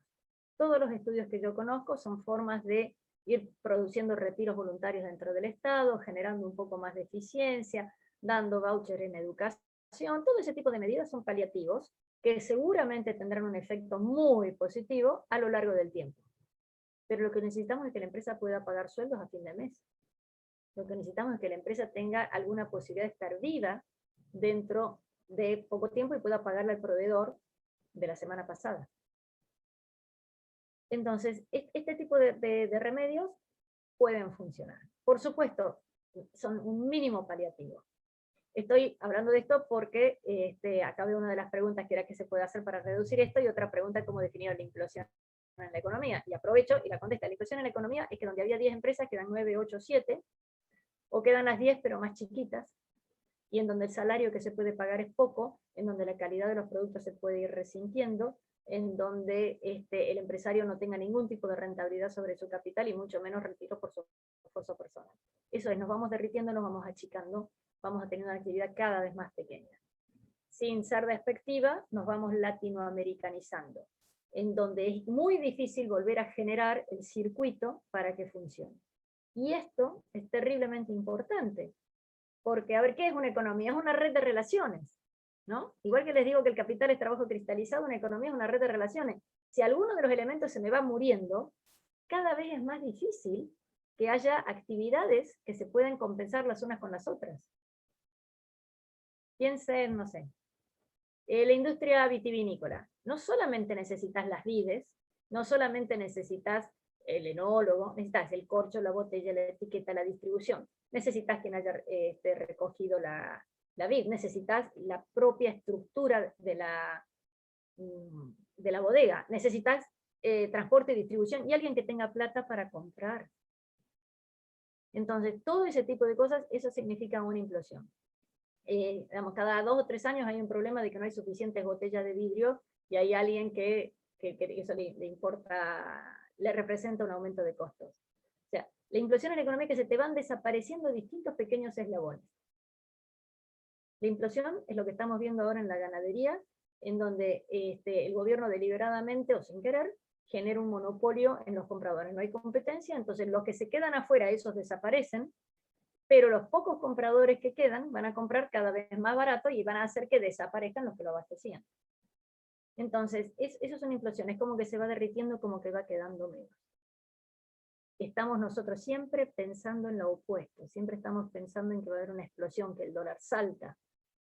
Todos los estudios que yo conozco son formas de ir produciendo retiros voluntarios dentro del Estado, generando un poco más de eficiencia, dando voucher en educación. Todo ese tipo de medidas son paliativos que seguramente tendrán un efecto muy positivo a lo largo del tiempo. Pero lo que necesitamos es que la empresa pueda pagar sueldos a fin de mes. Lo que necesitamos es que la empresa tenga alguna posibilidad de estar viva dentro de poco tiempo y pueda pagarle al proveedor de la semana pasada. Entonces, este tipo de remedios pueden funcionar. Por supuesto, son un mínimo paliativo. Estoy hablando de esto porque acá veo una de las preguntas que era qué se puede hacer para reducir esto, y otra pregunta cómo definir la implosión en la economía. Y aprovecho y la contesto. La implosión en la economía es que donde había 10 empresas quedan 9, 8, 7, o quedan las 10 pero más chiquitas, y en donde el salario que se puede pagar es poco, en donde la calidad de los productos se puede ir resintiendo, en donde el empresario no tenga ningún tipo de rentabilidad sobre su capital y mucho menos retiro por su esfuerzo personal. Eso es, nos vamos derritiendo, nos vamos achicando, vamos a tener una actividad cada vez más pequeña. Sin ser despectiva, nos vamos latinoamericanizando, en donde es muy difícil volver a generar el circuito para que funcione. Y esto es terriblemente importante, porque, a ver, ¿qué es una economía? Es una red de relaciones, ¿no? Igual que les digo que el capital es trabajo cristalizado, una economía es una red de relaciones. Si alguno de los elementos se me va muriendo, cada vez es más difícil que haya actividades que se puedan compensar las unas con las otras. Piensen, no sé, la industria vitivinícola. No solamente necesitas las vides, no solamente necesitas el enólogo, necesitas el corcho, la botella, la etiqueta, la distribución. Necesitas quien haya recogido la vid, necesitas la propia estructura de la bodega, necesitas transporte y distribución y alguien que tenga plata para comprar. Entonces, todo ese tipo de cosas, eso significa una implosión. Digamos, cada 2 o 3 años hay un problema de que no hay suficientes botellas de vidrio y hay alguien que eso le importa, le representa un aumento de costos. O sea, la implosión en la economía es que se te van desapareciendo distintos pequeños eslabones. La implosión es lo que estamos viendo ahora en la ganadería, en donde el gobierno deliberadamente o sin querer genera un monopolio en los compradores. No hay competencia, entonces los que se quedan afuera, esos desaparecen, pero los pocos compradores que quedan van a comprar cada vez más barato y van a hacer que desaparezcan los que lo abastecían. Entonces, eso es una implosión, es como que se va derritiendo, como que va quedando menos. Estamos nosotros siempre pensando en lo opuesto, siempre estamos pensando en que va a haber una explosión, que el dólar salta,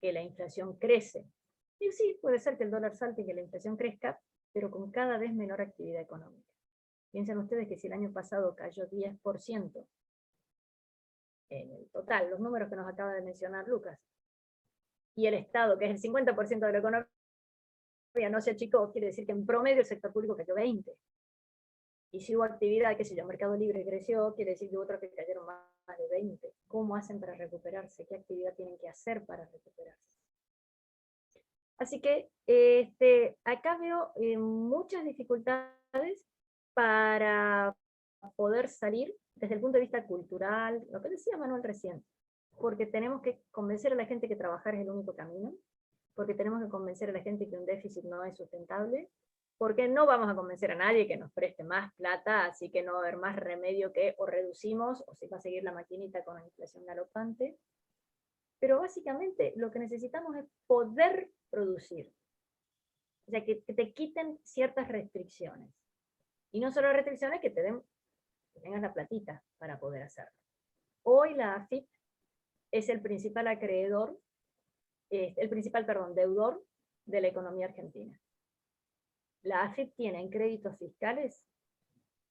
que la inflación crece. Y sí, puede ser que el dólar salte y que la inflación crezca, pero con cada vez menor actividad económica. Piensen ustedes que si el año pasado cayó 10%, en el total, los números que nos acaba de mencionar Lucas, y el Estado, que es el 50% de la economía, no se achicó, quiere decir que en promedio el sector público cayó 20%. Y si hubo actividad, qué sé yo, Mercado Libre creció, quiere decir que hubo otros que cayeron más de 20%. ¿Cómo hacen para recuperarse? ¿Qué actividad tienen que hacer para recuperarse? Así que acá veo muchas dificultades para poder salir desde el punto de vista cultural, lo que decía Manuel recién, porque tenemos que convencer a la gente que trabajar es el único camino, porque tenemos que convencer a la gente que un déficit no es sustentable, porque no vamos a convencer a nadie que nos preste más plata, así que no va a haber más remedio que o reducimos o se va a seguir la maquinita con la inflación galopante. Pero básicamente lo que necesitamos es poder producir. O sea, que te quiten ciertas restricciones. Y no solo restricciones, que tengas la platita para poder hacerlo. Hoy la AFIP es el principal acreedor, deudor de la economía argentina. La AFIP tiene en créditos fiscales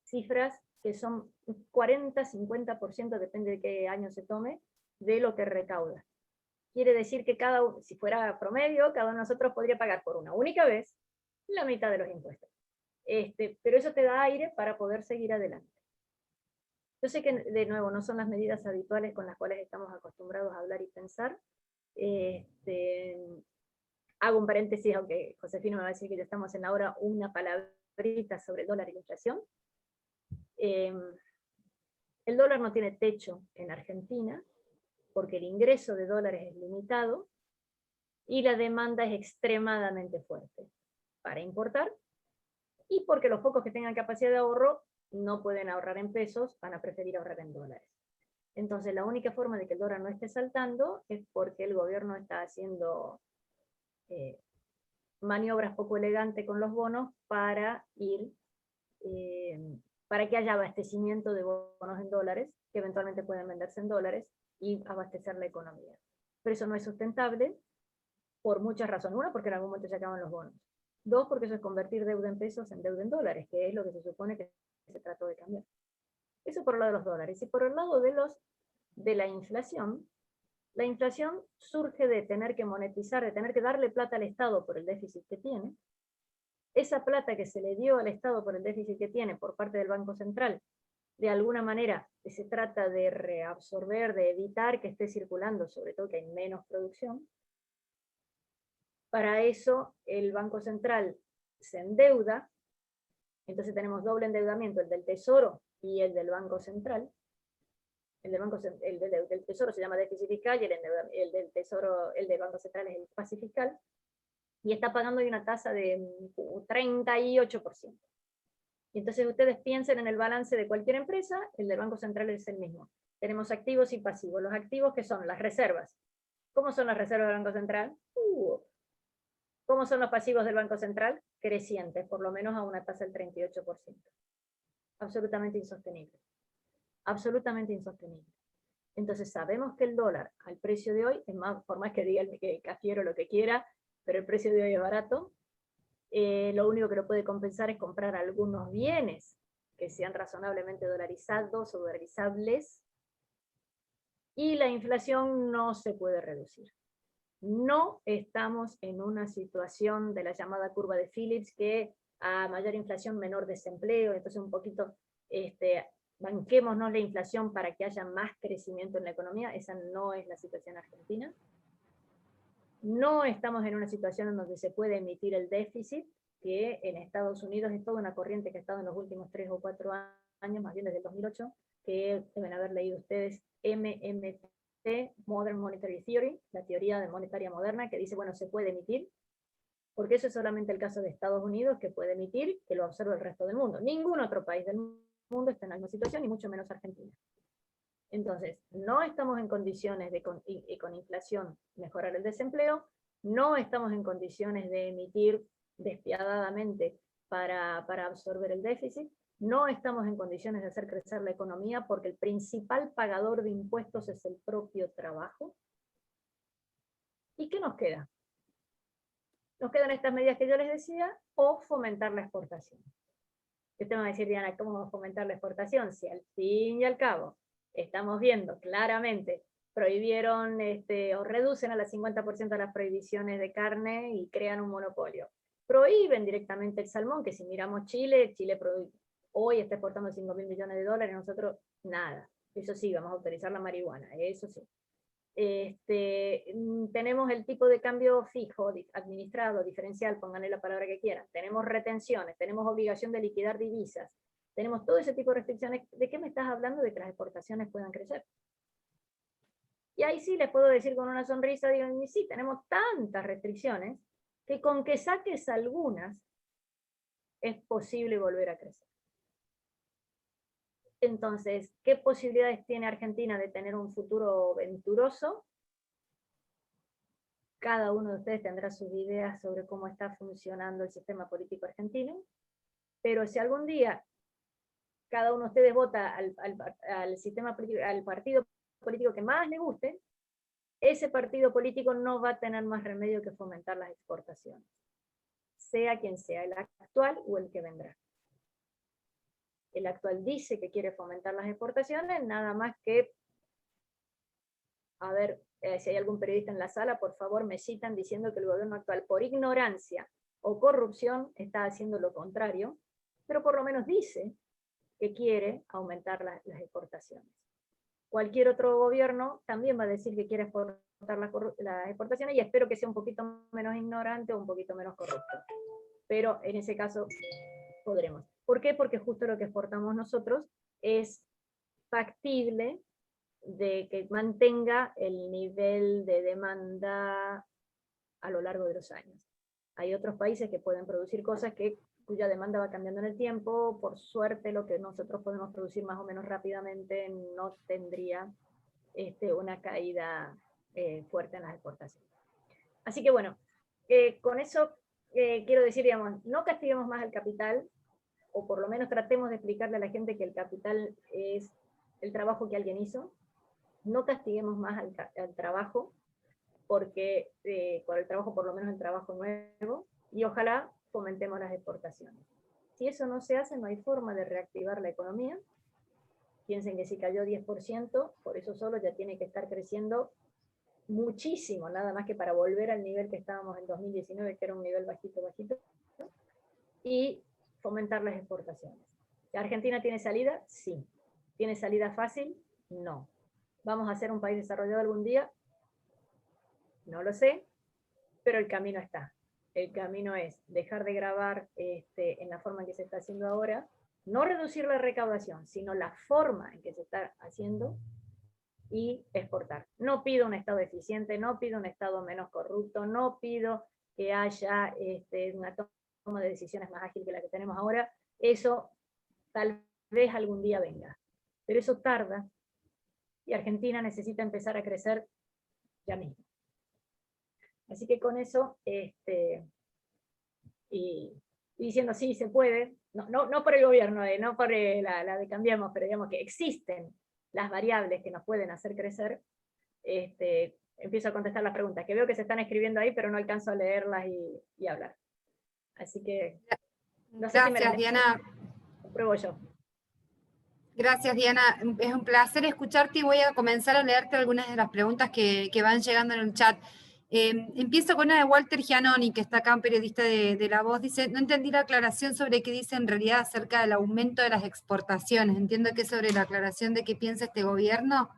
cifras que son 40, 50%, depende de qué año se tome, de lo que recauda. quiere decir que si fuera promedio, cada uno de nosotros podría pagar por una única vez la mitad de los impuestos. Pero eso te da aire para poder seguir adelante. Yo sé que, de nuevo, no son las medidas habituales con las cuales estamos acostumbrados a hablar y pensar. Hago un paréntesis, aunque Josefina me va a decir que ya estamos en la hora, una palabrita sobre el dólar y la inflación. El dólar no tiene techo en Argentina, porque el ingreso de dólares es limitado, y la demanda es extremadamente fuerte para importar, y porque los pocos que tengan capacidad de ahorro no pueden ahorrar en pesos, van a preferir ahorrar en dólares. Entonces la única forma de que el dólar no esté saltando es porque el gobierno está haciendo maniobras poco elegantes con los bonos para para que haya abastecimiento de bonos en dólares, que eventualmente pueden venderse en dólares y abastecer la economía. Pero eso no es sustentable por muchas razones. Una, porque en algún momento se acaban los bonos. Dos, porque eso es convertir deuda en pesos en deuda en dólares, que es lo que se supone que se trató de cambiar. Eso por el lado de los dólares. Y por el lado de la inflación surge de tener que monetizar, de tener que darle plata al Estado por el déficit que tiene. Esa plata que se le dio al Estado por el déficit que tiene por parte del Banco Central, de alguna manera se trata de reabsorber, de evitar que esté circulando, sobre todo que hay menos producción. Para eso el Banco Central se endeuda, entonces tenemos doble endeudamiento, el del Tesoro y el del Banco Central. El del Tesoro se llama déficit fiscal y el del Tesoro, el del Banco Central es el pase fiscal, y está pagando una tasa de 38%. Y entonces ustedes piensen en el balance de cualquier empresa, el del Banco Central es el mismo. Tenemos activos y pasivos. Los activos, que son las reservas. ¿Cómo son las reservas del Banco Central? ¿Cómo son los pasivos del Banco Central? Crecientes, por lo menos a una tasa del 38%. Absolutamente insostenible. Absolutamente insostenible. Entonces sabemos que el dólar al precio de hoy, por más que diga el Cafiero lo que quiera, pero el precio de hoy es barato, lo único que lo puede compensar es comprar algunos bienes que sean razonablemente dolarizados o dolarizables, y la inflación no se puede reducir. No estamos en una situación de la llamada curva de Phillips, que a mayor inflación, menor desempleo. Entonces un poquito, banquémonos la inflación para que haya más crecimiento en la economía. Esa no es la situación argentina. No estamos en una situación en donde se puede emitir el déficit, que en Estados Unidos es toda una corriente que ha estado en los últimos 3 o 4 años, más bien desde el 2008, que deben haber leído ustedes, MMT, Modern Monetary Theory, la teoría monetaria moderna, que dice, bueno, se puede emitir, porque eso es solamente el caso de Estados Unidos, que puede emitir, que lo observa el resto del mundo. Ningún otro país del mundo está en la misma situación, y mucho menos Argentina. Entonces, no estamos en condiciones de, con inflación, mejorar el desempleo, no estamos en condiciones de emitir despiadadamente para absorber el déficit, no estamos en condiciones de hacer crecer la economía, porque el principal pagador de impuestos es el propio trabajo. ¿Y qué nos queda? Nos quedan estas medidas que yo les decía, o fomentar la exportación. Usted me va a decir, Diana, ¿cómo vamos a fomentar la exportación? Si al fin y al cabo estamos viendo claramente, prohibieron o reducen a las 50% las prohibiciones de carne y crean un monopolio. Prohíben directamente el salmón, que si miramos Chile hoy está exportando 5.000 millones de dólares, nosotros nada. Eso sí, vamos a autorizar la marihuana, eso sí. Tenemos el tipo de cambio fijo, administrado, diferencial, pónganle la palabra que quieran. Tenemos retenciones, tenemos obligación de liquidar divisas, tenemos todo ese tipo de restricciones. ¿De qué me estás hablando? De que las exportaciones puedan crecer. Y ahí sí les puedo decir con una sonrisa, digan, sí, tenemos tantas restricciones que con que saques algunas es posible volver a crecer. Entonces, ¿qué posibilidades tiene Argentina de tener un futuro venturoso? Cada uno de ustedes tendrá sus ideas sobre cómo está funcionando el sistema político argentino, pero si algún día cada uno de ustedes vota al sistema político, al partido político que más le guste, ese partido político no va a tener más remedio que fomentar las exportaciones, sea quien sea, el actual o el que vendrá. El actual dice que quiere fomentar las exportaciones, nada más que a ver si hay algún periodista en la sala, por favor me citan diciendo que el gobierno actual, por ignorancia o corrupción, está haciendo lo contrario, pero por lo menos dice que quiere aumentar las exportaciones. Cualquier otro gobierno también va a decir que quiere exportar las exportaciones, y espero que sea un poquito menos ignorante o un poquito menos corrupto. Pero en ese caso podremos. ¿Por qué? Porque justo lo que exportamos nosotros es factible de que mantenga el nivel de demanda a lo largo de los años. Hay otros países que pueden producir cosas cuya demanda va cambiando en el tiempo. Por suerte, lo que nosotros podemos producir más o menos rápidamente no tendría una caída fuerte en las exportaciones. Así que bueno, con eso quiero decir, digamos, no castiguemos más al capital, o por lo menos tratemos de explicarle a la gente que el capital es el trabajo que alguien hizo. No castiguemos más al trabajo, porque por el trabajo, por lo menos el trabajo nuevo, y ojalá fomentemos las exportaciones. Si eso no se hace, no hay forma de reactivar la economía. Piensen que si cayó 10%, por eso solo ya tiene que estar creciendo muchísimo, nada más que para volver al nivel que estábamos en 2019, que era un nivel bajito, y fomentar las exportaciones. ¿Argentina tiene salida? Sí. ¿Tiene salida fácil? No. ¿Vamos a ser un país desarrollado algún día? No lo sé, pero el camino está. El camino es dejar de grabar en la forma en que se está haciendo ahora, no reducir la recaudación, sino la forma en que se está haciendo, y exportar. No pido un Estado eficiente, no pido un Estado menos corrupto, no pido que haya una toma de decisiones más ágil que la que tenemos ahora. Eso tal vez algún día venga, pero eso tarda, y Argentina necesita empezar a crecer ya mismo. Así que con eso, y diciendo sí, se puede, no por el gobierno, no por la de Cambiemos, pero digamos que existen las variables que nos pueden hacer crecer, empiezo a contestar las preguntas, que veo que se están escribiendo ahí, pero no alcanzo a leerlas y hablar. Así que, no sé. Gracias, Diana. Pruebo yo. Gracias, Diana. Es un placer escucharte, y voy a comenzar a leerte algunas de las preguntas que van llegando en el chat. Empiezo con una de Walter Giannoni, que está acá, un periodista de La Voz. Dice: no entendí la aclaración sobre qué dice en realidad acerca del aumento de las exportaciones. Entiendo que es sobre la aclaración de qué piensa este gobierno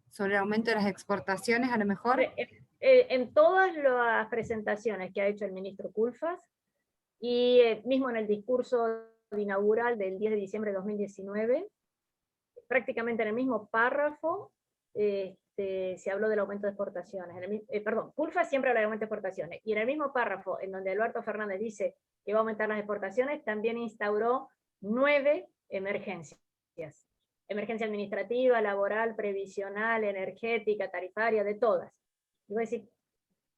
sobre el aumento de las exportaciones, a lo mejor. En todas las presentaciones que ha hecho el ministro Culfas, y mismo en el discurso inaugural del 10 de diciembre de 2019, prácticamente en el mismo párrafo, se habló del aumento de exportaciones. Culfas siempre habla de aumento de exportaciones, y en el mismo párrafo en donde Alberto Fernández dice que va a aumentar las exportaciones, también instauró 9 emergencias. Emergencia administrativa, laboral, previsional, energética, tarifaria, de todas. Y voy a decir,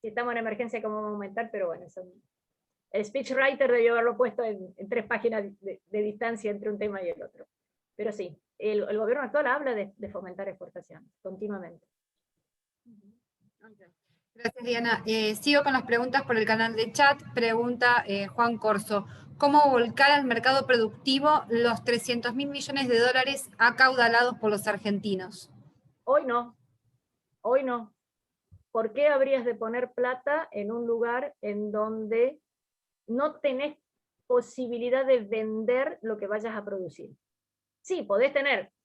si estamos en emergencia, ¿cómo vamos a aumentar? Pero bueno, el speechwriter debió haberlo puesto en 3 páginas de distancia entre un tema y el otro. Pero sí, el gobierno actual habla de fomentar exportaciones continuamente. Gracias, Diana. Sigo con las preguntas por el canal de chat. Pregunta Juan Corso: ¿cómo volcar al mercado productivo los 300.000 millones de dólares acaudalados por los argentinos? Hoy no. ¿Por qué habrías de poner plata en un lugar en donde no tenés posibilidad de vender lo que vayas a producir? Sí, podés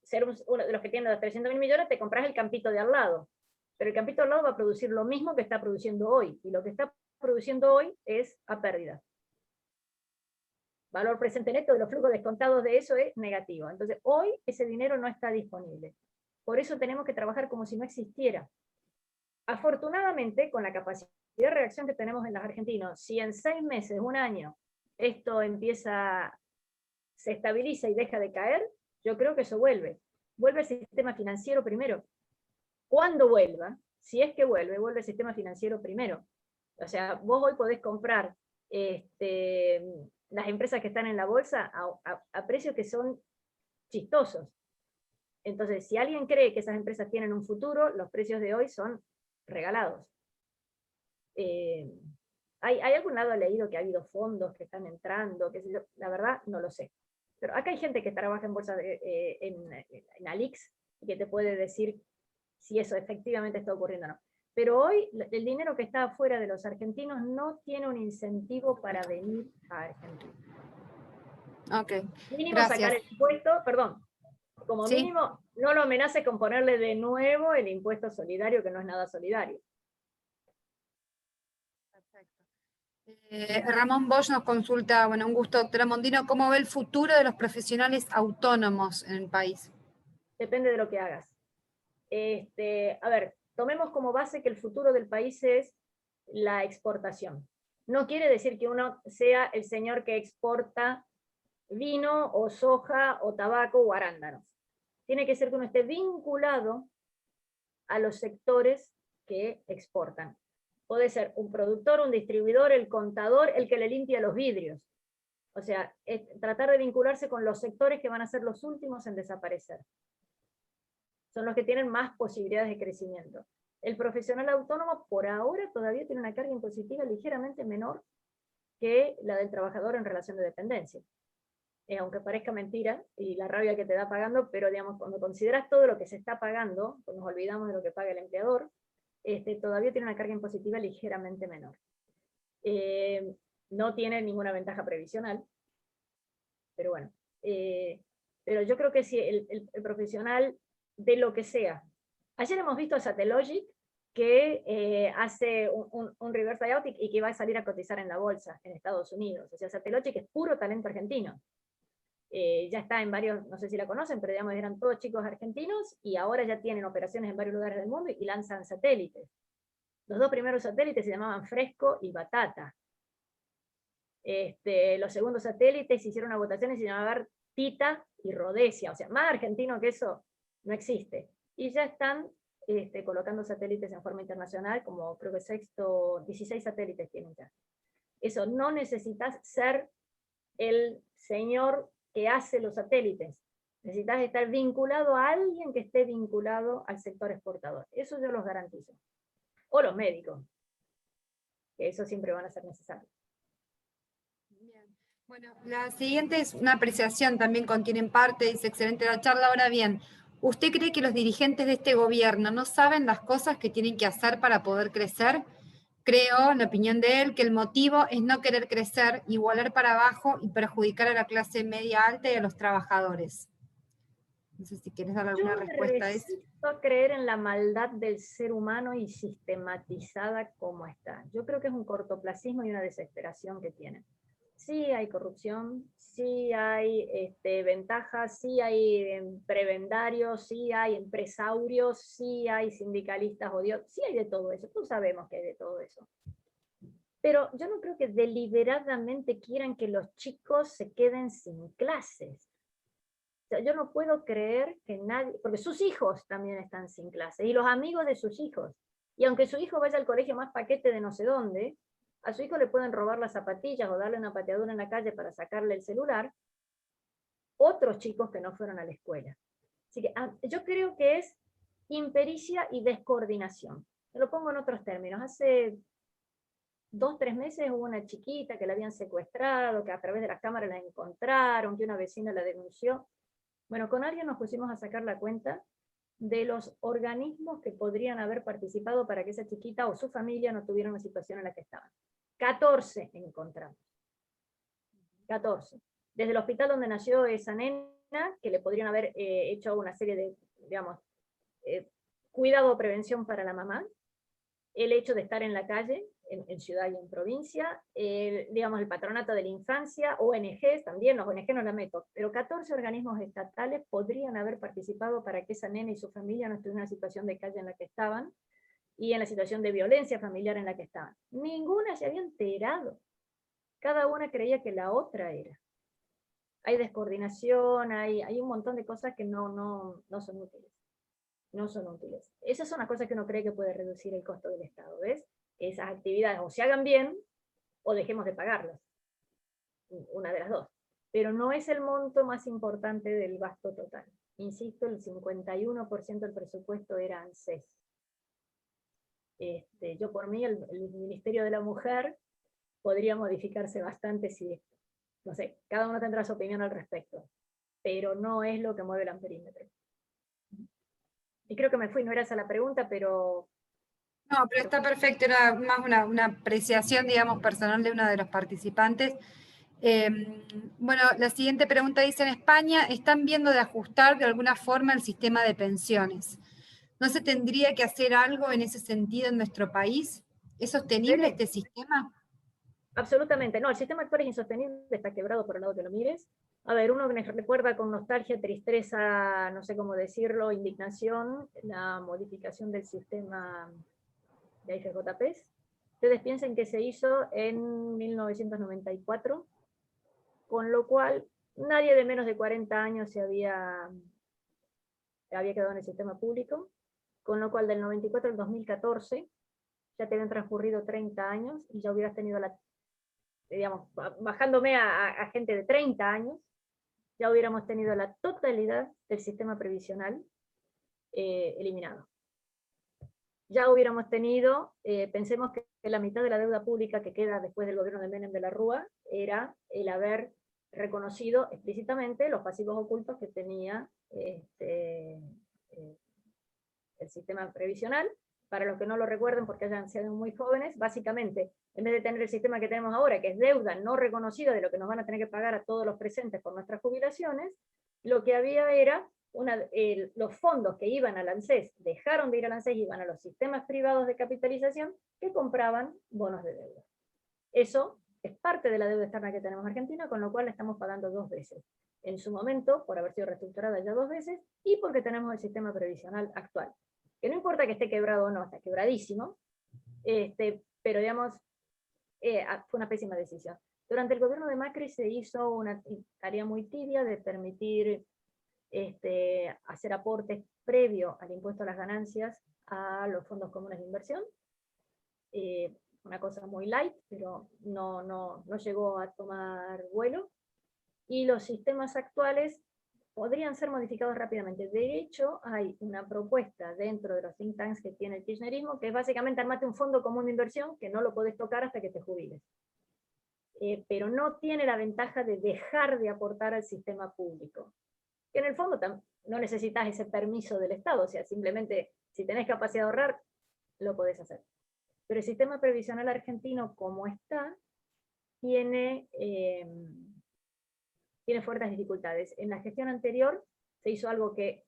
ser uno de los que tienen los 300.000 millones, te compras el campito de al lado, pero el campito de al lado va a producir lo mismo que está produciendo hoy, y lo que está produciendo hoy es a pérdida. Valor presente neto de los flujos descontados de eso es negativo. Entonces, hoy ese dinero no está disponible. Por eso tenemos que trabajar como si no existiera. Afortunadamente, con la capacidad de reacción que tenemos en los argentinos, si en 6 meses, un año, esto se estabiliza y deja de caer, yo creo que eso vuelve. Vuelve el sistema financiero primero. Cuando vuelva, si es que vuelve el sistema financiero primero. O sea, vos hoy podés comprar las empresas que están en la bolsa a precios que son chistosos. Entonces, si alguien cree que esas empresas tienen un futuro, los precios de hoy son regalados. ¿Hay algún lado leído que ha habido fondos que están entrando? La verdad, no lo sé. Pero acá hay gente que trabaja en bolsa, en Alix, y que te puede decir si eso efectivamente está ocurriendo o no. Pero hoy el dinero que está afuera de los argentinos no tiene un incentivo para venir a Argentina. Ok, Mínimo gracias. sacar el impuesto, perdón, como Sí. mínimo no lo amenace con ponerle de nuevo el impuesto solidario, que no es nada solidario. Ramón Bosch nos consulta, bueno, un gusto, doctora Mondino, ¿cómo ve el futuro de los profesionales autónomos en el país? Depende de lo que hagas. A ver, tomemos como base que el futuro del país es la exportación. No quiere decir que uno sea el señor que exporta vino o soja o tabaco o arándanos. Tiene que ser que uno esté vinculado a los sectores que exportan. Puede ser un productor, un distribuidor, el contador, el que le limpia los vidrios. O sea, es tratar de vincularse con los sectores que van a ser los últimos en desaparecer. Son los que tienen más posibilidades de crecimiento. El profesional autónomo por ahora todavía tiene una carga impositiva ligeramente menor que la del trabajador en relación de dependencia. Aunque parezca mentira, y la rabia que te da pagando, pero digamos, cuando consideras todo lo que se está pagando, pues nos olvidamos de lo que paga el empleador, todavía tiene una carga impositiva ligeramente menor. No tiene ninguna ventaja previsional, pero bueno. Pero yo creo que si el profesional de lo que sea. Ayer hemos visto a Satellogic, que hace un reverse buyout y que va a salir a cotizar en la bolsa en Estados Unidos. O sea, Satellogic es puro talento argentino. Ya está en varios, no sé si la conocen, pero digamos, eran todos chicos argentinos y ahora ya tienen operaciones en varios lugares del mundo y lanzan satélites. Los dos primeros satélites se llamaban Fresco y Batata. Los segundos satélites hicieron una votación y se llamaban Tita y Rhodesia. O sea, más argentino que eso no existe. Y ya están colocando satélites en forma internacional, como creo que 16 satélites tienen ya. Eso, no necesitas ser el señor que hace los satélites. Necesitas estar vinculado a alguien que esté vinculado al sector exportador. Eso yo los garantizo. O los médicos, que eso siempre van a ser necesarios. Bien. Bueno, la siguiente es una apreciación, también contiene en parte, dice, excelente la charla. Ahora bien, ¿usted cree que los dirigentes de este gobierno no saben las cosas que tienen que hacer para poder crecer? Creo, en la opinión de él, que el motivo es no querer crecer, igualar para abajo y perjudicar a la clase media alta y a los trabajadores. No sé si quieres dar alguna respuesta a eso. Yo resisto creer en la maldad del ser humano y sistematizada como está. Yo creo que es un cortoplacismo y una desesperación que tienen. Sí hay corrupción, sí hay ventajas, sí hay prebendarios, sí hay empresarios, sí hay sindicalistas odiosos, sí hay de todo eso, todos sabemos que hay de todo eso. Pero yo no creo que deliberadamente quieran que los chicos se queden sin clases. O sea, yo no puedo creer que nadie, porque sus hijos también están sin clases, y los amigos de sus hijos. Y aunque su hijo vaya al colegio más paquete de no sé dónde, a su hijo le pueden robar las zapatillas o darle una pateadura en la calle para sacarle el celular, otros chicos que no fueron a la escuela. Así que yo creo que es impericia y descoordinación. Te lo pongo en otros términos. Hace 2 o 3 meses hubo una chiquita que la habían secuestrado, que a través de las cámaras la encontraron, que una vecina la denunció. Bueno, con alguien nos pusimos a sacar la cuenta de los organismos que podrían haber participado para que esa chiquita o su familia no tuviera una situación en la que estaban. 14 encontramos. 14. Desde el hospital donde nació esa nena, que le podrían haber hecho una serie de, digamos, cuidado o prevención para la mamá, el hecho de estar en la calle, en ciudad y en provincia, digamos, el patronato de la infancia, ONGs también, los ONG no la meto, pero 14 organismos estatales podrían haber participado para que esa nena y su familia no estuvieran en la situación de calle en la que estaban, y en la situación de violencia familiar en la que estaban. Ninguna se había enterado. Cada una creía que la otra era. Hay descoordinación, hay un montón de cosas que no son útiles. No son útiles. Esas son las cosas que uno cree que puede reducir el costo del Estado, ¿ves? Que esas actividades o se hagan bien o dejemos de pagarlas. Una de las dos. Pero no es el monto más importante del gasto total. Insisto, el 51% del presupuesto era ANSES. Yo por mí, el Ministerio de la Mujer podría modificarse bastante si, no sé, cada uno tendrá su opinión al respecto, pero no es lo que mueve el amperímetro. Y creo que me fui, no era esa la pregunta, pero... No, pero está perfecto, era más una apreciación, digamos, personal de uno de los participantes. Bueno, la siguiente pregunta dice, en España están viendo de ajustar de alguna forma el sistema de pensiones. ¿No se tendría que hacer algo en ese sentido en nuestro país? ¿Es sostenible este sistema? Absolutamente, no, el sistema actual es insostenible, está quebrado por el lado que lo mires. A ver, uno que recuerda con nostalgia, tristeza, no sé cómo decirlo, indignación, la modificación del sistema de AFJPs. Ustedes piensen que se hizo en 1994, con lo cual nadie de menos de 40 años se había quedado en el sistema público, con lo cual del 94 al 2014 ya te habían transcurrido 30 años y ya hubieras tenido digamos, bajándome a gente de 30 años, ya hubiéramos tenido la totalidad del sistema previsional eliminado. Ya hubiéramos tenido, pensemos que la mitad de la deuda pública que queda después del gobierno de Menem de la Rúa era el haber reconocido explícitamente los pasivos ocultos que tenía el sistema previsional. Para los que no lo recuerden porque hayan sido muy jóvenes, básicamente, en vez de tener el sistema que tenemos ahora, que es deuda no reconocida de lo que nos van a tener que pagar a todos los presentes por nuestras jubilaciones, lo que había era los fondos que iban al ANSES, dejaron de ir al ANSES y iban a los sistemas privados de capitalización que compraban bonos de deuda. Eso es parte de la deuda externa que tenemos en Argentina, con lo cual la estamos pagando 2 veces. En su momento, por haber sido reestructurada ya 2 veces, y porque tenemos el sistema previsional actual. Que no importa que esté quebrado o no, está quebradísimo, pero digamos, fue una pésima decisión. Durante el gobierno de Macri se hizo una tarea muy tibia de permitir hacer aportes previo al impuesto a las ganancias a los fondos comunes de inversión. Una cosa muy light, pero no llegó a tomar vuelo. Y los sistemas actuales podrían ser modificados rápidamente. De hecho, hay una propuesta dentro de los think tanks que tiene el kirchnerismo, que es básicamente armarte un fondo común de inversión que no lo podés tocar hasta que te jubiles. Pero no tiene la ventaja de dejar de aportar al sistema público. Que en el fondo no necesitas ese permiso del Estado, o sea, simplemente si tenés capacidad de ahorrar, lo podés hacer. Pero el sistema previsional argentino, como está, tiene fuertes dificultades. En la gestión anterior se hizo algo que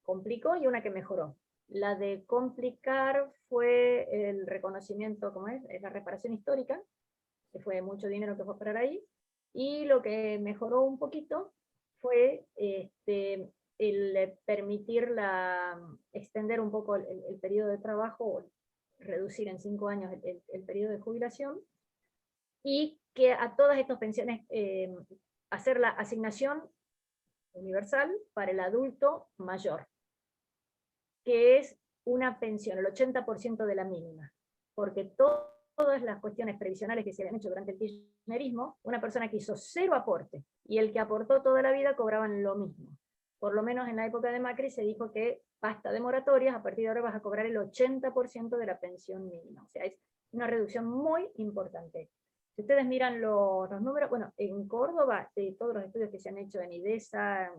complicó y una que mejoró. La de complicar fue el reconocimiento, ¿cómo es? La reparación histórica, que fue mucho dinero que fue a parar ahí, y lo que mejoró un poquito fue el permitir extender un poco el periodo de trabajo, o reducir en 5 años el periodo de jubilación, y que a todas estas pensiones hacer la asignación universal para el adulto mayor, que es una pensión, el 80% de la mínima, porque todas las cuestiones previsionales que se habían hecho durante el kirchnerismo, una persona que hizo 0 aporte y el que aportó toda la vida cobraban lo mismo. Por lo menos en la época de Macri se dijo que basta de moratorias, a partir de ahora vas a cobrar el 80% de la pensión mínima. O sea, es una reducción muy importante. Si ustedes miran los números, bueno, en Córdoba, de todos los estudios que se han hecho en IDESA,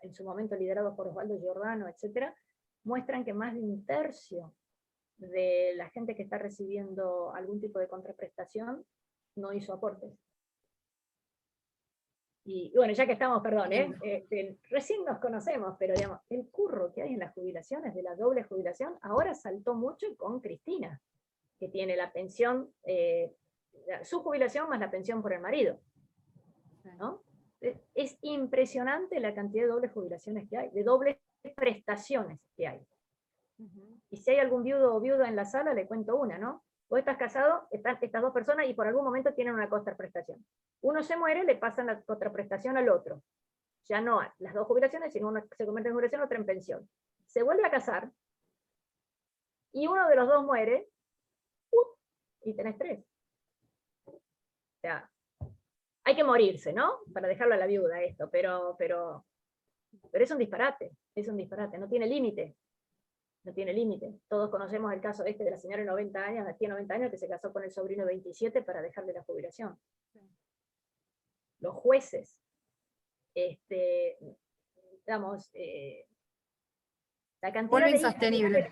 en su momento liderados por Osvaldo Giordano, etcétera, muestran que más de 1/3 de la gente que está recibiendo algún tipo de contraprestación no hizo aportes. Y bueno, ya que estamos, perdón, recién nos conocemos, pero digamos, el curro que hay en las jubilaciones, de la doble jubilación, ahora saltó mucho con Cristina, que tiene la pensión, su jubilación más la pensión por el marido, ¿no? Es impresionante la cantidad de dobles jubilaciones que hay, de dobles prestaciones que hay. Y si hay algún viudo o viuda en la sala, le cuento una, ¿no? Vos estás casado, están estas 2 personas y por algún momento tienen una contraprestación. Uno se muere, le pasan la contraprestación al otro. Ya no hay las 2 jubilaciones, sino una se convierte en jubilación, otra en pensión. Se vuelve a casar y uno de los 2 muere y tenés 3. O sea, hay que morirse, ¿no? Para dejarlo a la viuda esto, pero es un disparate, no tiene límite. No tiene límite. Todos conocemos el caso de la señora de 90 años, de 90 años, que se casó con el sobrino de 27 para dejarle la jubilación. Sí. Los jueces, La cantidad Vuelve de hijos insostenible.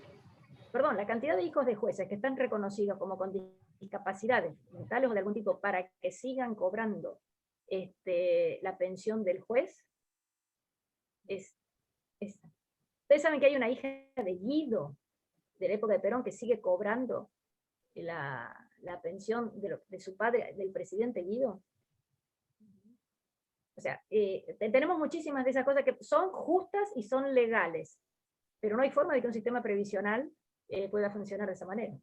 la cantidad de hijos de jueces que están reconocidos como con discapacidades mentales o de algún tipo para que sigan cobrando la pensión del juez es. Ustedes saben que hay una hija de Guido, de la época de Perón, que sigue cobrando la pensión de su padre, del presidente Guido. O sea, tenemos muchísimas de esas cosas que son justas y son legales, pero no hay forma de que un sistema previsional pueda funcionar de esa manera.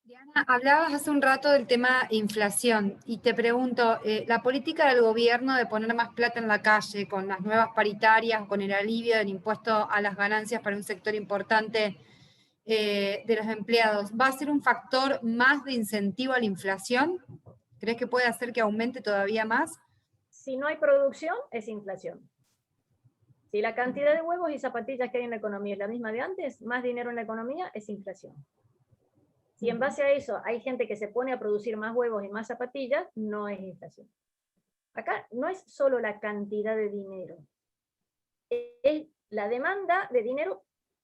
Diana, hablabas hace un rato del tema inflación, y te pregunto, la política del gobierno de poner más plata en la calle, con las nuevas paritarias, con el alivio del impuesto a las ganancias para un sector importante de los empleados, ¿va a ser un factor más de incentivo a la inflación? ¿Crees que puede hacer que aumente todavía más? Si no hay producción, es inflación. Si la cantidad de huevos y zapatillas que hay en la economía es la misma de antes, más dinero en la economía es inflación. Si en base a eso hay gente que se pone a producir más huevos y más zapatillas, no es inflación. Acá no es solo la cantidad de dinero, es la demanda de dinero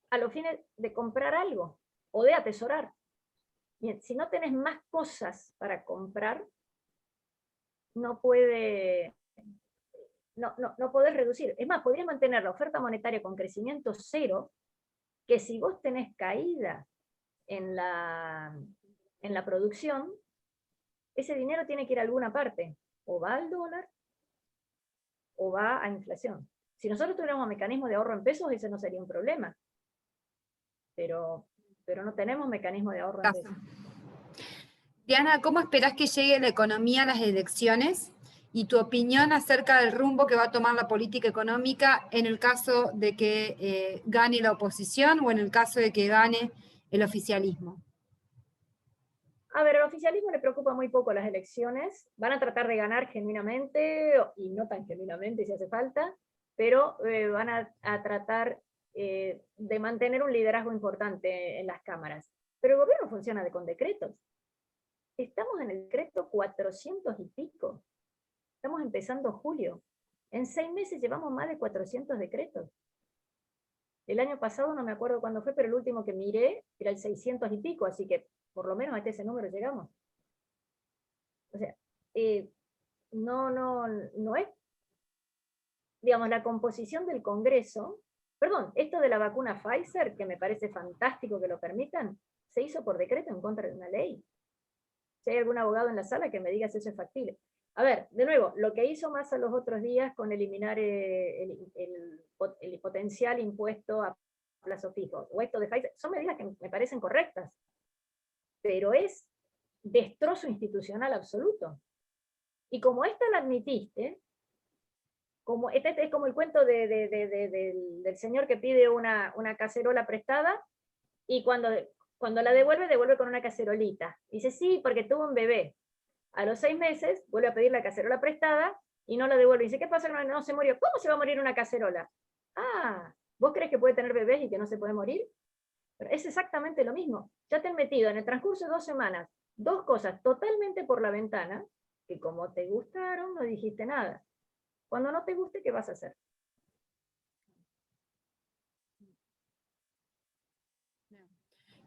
a los fines de comprar algo o de atesorar. Bien, si no tenés más cosas para comprar, no podés reducir. Es más, podrías mantener la oferta monetaria con crecimiento cero, que si vos tenés caída en la producción, ese dinero tiene que ir a alguna parte, o va al dólar, o va a inflación. Si nosotros tuviéramos mecanismo de ahorro en pesos, ese no sería un problema. Pero no tenemos mecanismo de ahorro en pesos. Diana, ¿cómo esperás que llegue la economía a las elecciones? Y tu opinión acerca del rumbo que va a tomar la política económica en el caso de que gane la oposición o en el caso de que gane el oficialismo. A ver, al oficialismo le preocupa muy poco las elecciones. Van a tratar de ganar genuinamente, y no tan genuinamente si hace falta, pero van a tratar de mantener un liderazgo importante en las cámaras. Pero el gobierno funciona con decretos. Estamos en el decreto 400 y pico. Estamos empezando julio. En 6 meses llevamos más de 400 decretos. El año pasado no me acuerdo cuándo fue, pero el último que miré era el 600 y pico, así que por lo menos a ese número llegamos. O sea, no es, digamos, la composición del Congreso. Perdón, esto de la vacuna Pfizer, que me parece fantástico que lo permitan, se hizo por decreto en contra de una ley. Si hay algún abogado en la sala que me diga si eso es factible. A ver, de nuevo, lo que hizo Massa los otros días con eliminar el potencial impuesto a plazo fijo, o esto de Pfizer, son medidas que me parecen correctas, pero es destrozo institucional absoluto. Y como esta la admitiste, como este es como el cuento del señor que pide una cacerola prestada, y cuando la devuelve con una cacerolita. Dice, sí, porque tuvo un bebé. A los 6 meses vuelve a pedir la cacerola prestada y no la devuelve. Dice, ¿qué pasa? No se murió. ¿Cómo se va a morir una cacerola? Ah, ¿vos crees que puede tener bebés y que no se puede morir? Pero es exactamente lo mismo. Ya te han metido en el transcurso de 2 semanas 2 cosas totalmente por la ventana, que como te gustaron no dijiste nada. Cuando no te guste, ¿qué vas a hacer?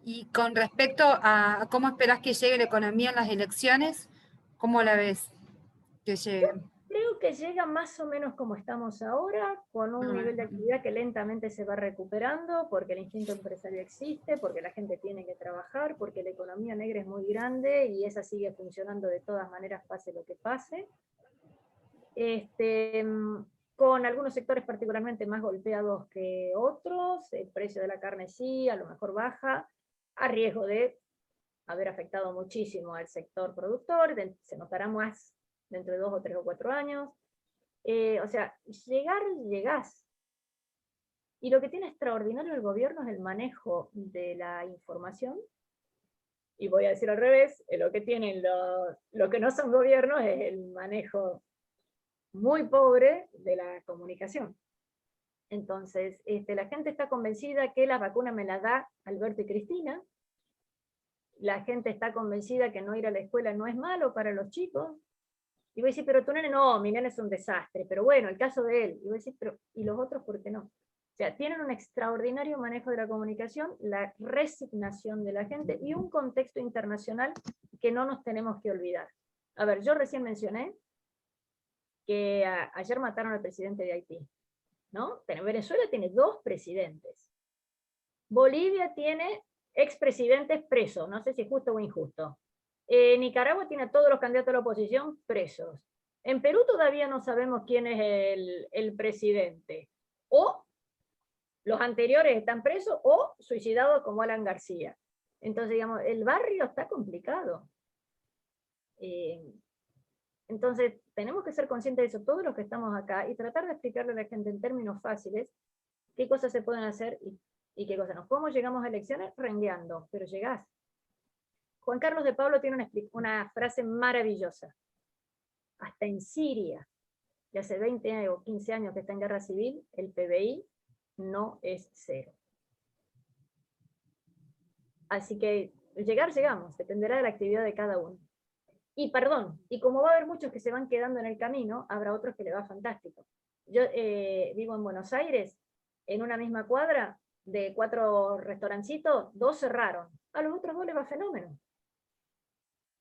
Y con respecto a cómo esperás que llegue la economía en las elecciones, ¿cómo la ves que llegue? Creo que llega más o menos como estamos ahora, con un nivel de actividad que lentamente se va recuperando, porque el instinto empresario existe, porque la gente tiene que trabajar, porque la economía negra es muy grande y esa sigue funcionando de todas maneras, pase lo que pase. Con algunos sectores particularmente más golpeados que otros, el precio de la carne sí, a lo mejor baja, a riesgo de haber afectado muchísimo al sector productor, se notará más dentro de 2 o 3 o 4 años. O sea, llegás. Y lo que tiene extraordinario el gobierno es el manejo de la información. Y voy a decir al revés, lo que tienen los que no son gobiernos es el manejo muy pobre de la comunicación. Entonces, la gente está convencida que la vacuna me la da Alberto y Cristina. La gente está convencida que no ir a la escuela no es malo para los chicos. Y voy a decir, pero tu nene no, mi nene es un desastre. Pero bueno, el caso de él. Y voy a decir, pero ¿y los otros por qué no? sea, tienen un extraordinario manejo de la comunicación, la resignación de la gente y un contexto internacional que no nos tenemos que olvidar. A ver, yo recién mencioné que ayer mataron al presidente de Haití, ¿no? Venezuela tiene 2 presidentes. Bolivia tiene expresidentes presos, no sé si justo o injusto. Nicaragua tiene a todos los candidatos a la oposición presos. En Perú todavía no sabemos quién es el presidente. O los anteriores están presos o suicidados como Alan García. Entonces, digamos, el barrio está complicado. Entonces, tenemos que ser conscientes de eso, todos los que estamos acá, y tratar de explicarle a la gente en términos fáciles qué cosas se pueden hacer y qué cosas no. ¿Cómo llegamos a elecciones? Rengueando, pero llegás. Juan Carlos de Pablo tiene una frase maravillosa. Hasta en Siria, que hace 20 o 15 años que está en guerra civil, el PBI no es 0. Así que llegamos, dependerá de la actividad de cada uno. Y perdón, y como va a haber muchos que se van quedando en el camino, habrá otros que le va fantástico. Yo vivo en Buenos Aires, en una misma cuadra, de 4 restaurancitos, 2 cerraron. A los otros 2 les va fenómeno.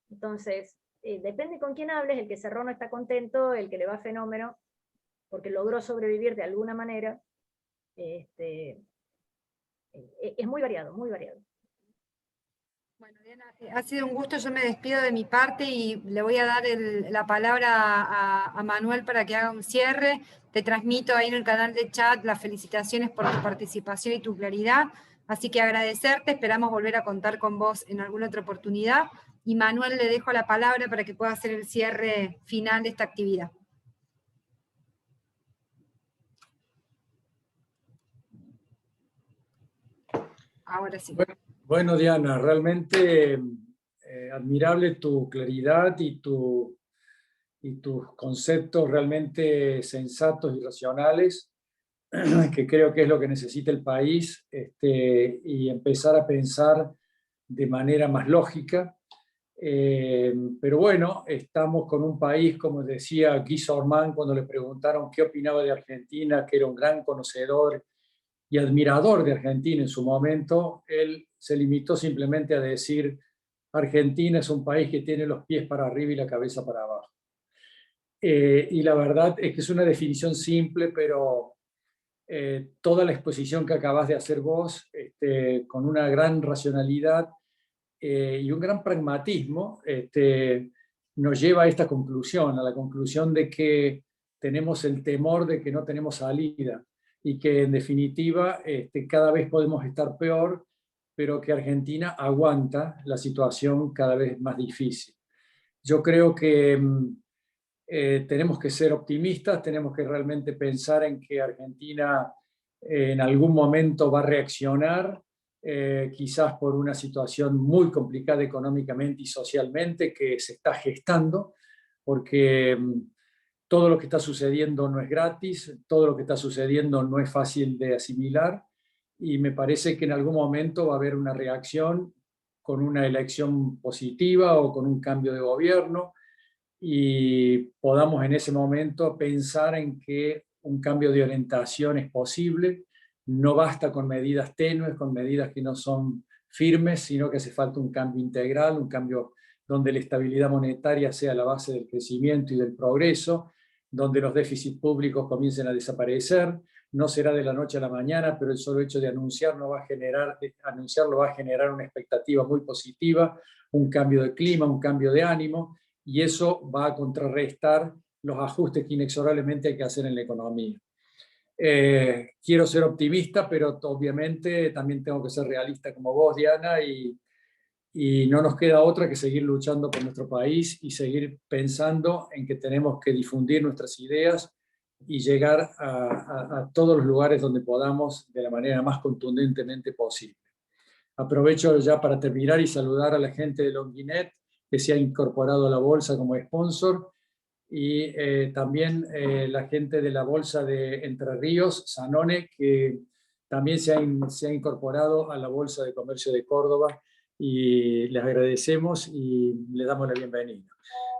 Entonces, depende con quién hables, el que cerró no está contento, el que le va fenómeno, porque logró sobrevivir de alguna manera. Es muy variado, muy variado. Bueno, Diana, ha sido un gusto, yo me despido de mi parte y le voy a dar la palabra a Manuel para que haga un cierre. Te transmito ahí en el canal de chat las felicitaciones por tu participación y tu claridad, así que agradecerte, esperamos volver a contar con vos en alguna otra oportunidad, y Manuel le dejo la palabra para que pueda hacer el cierre final de esta actividad. Ahora sí. Bueno, Diana, realmente admirable tu claridad y tus conceptos realmente sensatos y racionales, que creo que es lo que necesita el país, y empezar a pensar de manera más lógica. Pero bueno, estamos con un país, como decía Guy Sorman cuando le preguntaron qué opinaba de Argentina, que era un gran conocedor y admirador de Argentina en su momento. Él se limitó simplemente a decir: Argentina es un país que tiene los pies para arriba y la cabeza para abajo. Y la verdad es que es una definición simple, pero toda la exposición que acabas de hacer vos, con una gran racionalidad y un gran pragmatismo, nos lleva a esta conclusión, a la conclusión de que tenemos el temor de que no tenemos salida y que en definitiva cada vez podemos estar peor, pero que Argentina aguanta la situación cada vez más difícil. Yo creo que tenemos que ser optimistas, tenemos que realmente pensar en que Argentina en algún momento va a reaccionar, quizás por una situación muy complicada económicamente y socialmente que se está gestando, porque todo lo que está sucediendo no es gratis, todo lo que está sucediendo no es fácil de asimilar, y me parece que en algún momento va a haber una reacción con una elección positiva o con un cambio de gobierno, y podamos en ese momento pensar en que un cambio de orientación es posible. No basta con medidas tenues, con medidas que no son firmes, sino que hace falta un cambio integral, un cambio donde la estabilidad monetaria sea la base del crecimiento y del progreso, donde los déficits públicos comiencen a desaparecer. No será de la noche a la mañana, pero el solo hecho de anunciarlo va a generar una expectativa muy positiva, un cambio de clima, un cambio de ánimo, y eso va a contrarrestar los ajustes que inexorablemente hay que hacer en la economía. Quiero ser optimista, pero obviamente también tengo que ser realista como vos, Diana, y no nos queda otra que seguir luchando por nuestro país y seguir pensando en que tenemos que difundir nuestras ideas y llegar a todos los lugares donde podamos de la manera más contundentemente posible. Aprovecho ya para terminar y saludar a la gente de Longinet, que se ha incorporado a la bolsa como sponsor, y también la gente de la bolsa de Entre Ríos, Sanone, que también se ha incorporado a la Bolsa de Comercio de Córdoba, y les agradecemos y les damos la bienvenida.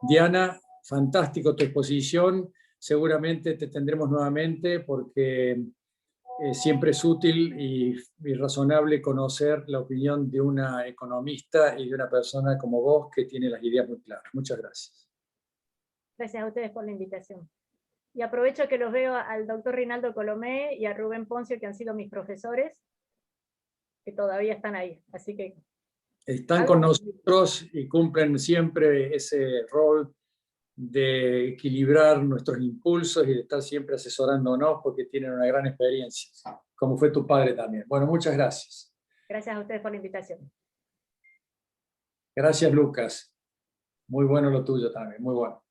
Diana, fantástico tu exposición, seguramente te tendremos nuevamente porque siempre es útil y razonable conocer la opinión de una economista y de una persona como vos que tiene las ideas muy claras. Muchas gracias. Gracias a ustedes por la invitación. Y aprovecho que los veo al doctor Rinaldo Colomé y a Rubén Poncio, que han sido mis profesores, que todavía están ahí. Así que están con nosotros y cumplen siempre ese rol de equilibrar nuestros impulsos y de estar siempre asesorándonos porque tienen una gran experiencia, como fue tu padre también. Bueno, muchas gracias. gracias a ustedes por la invitación. Gracias, Lucas. Muy bueno lo tuyo también, muy bueno.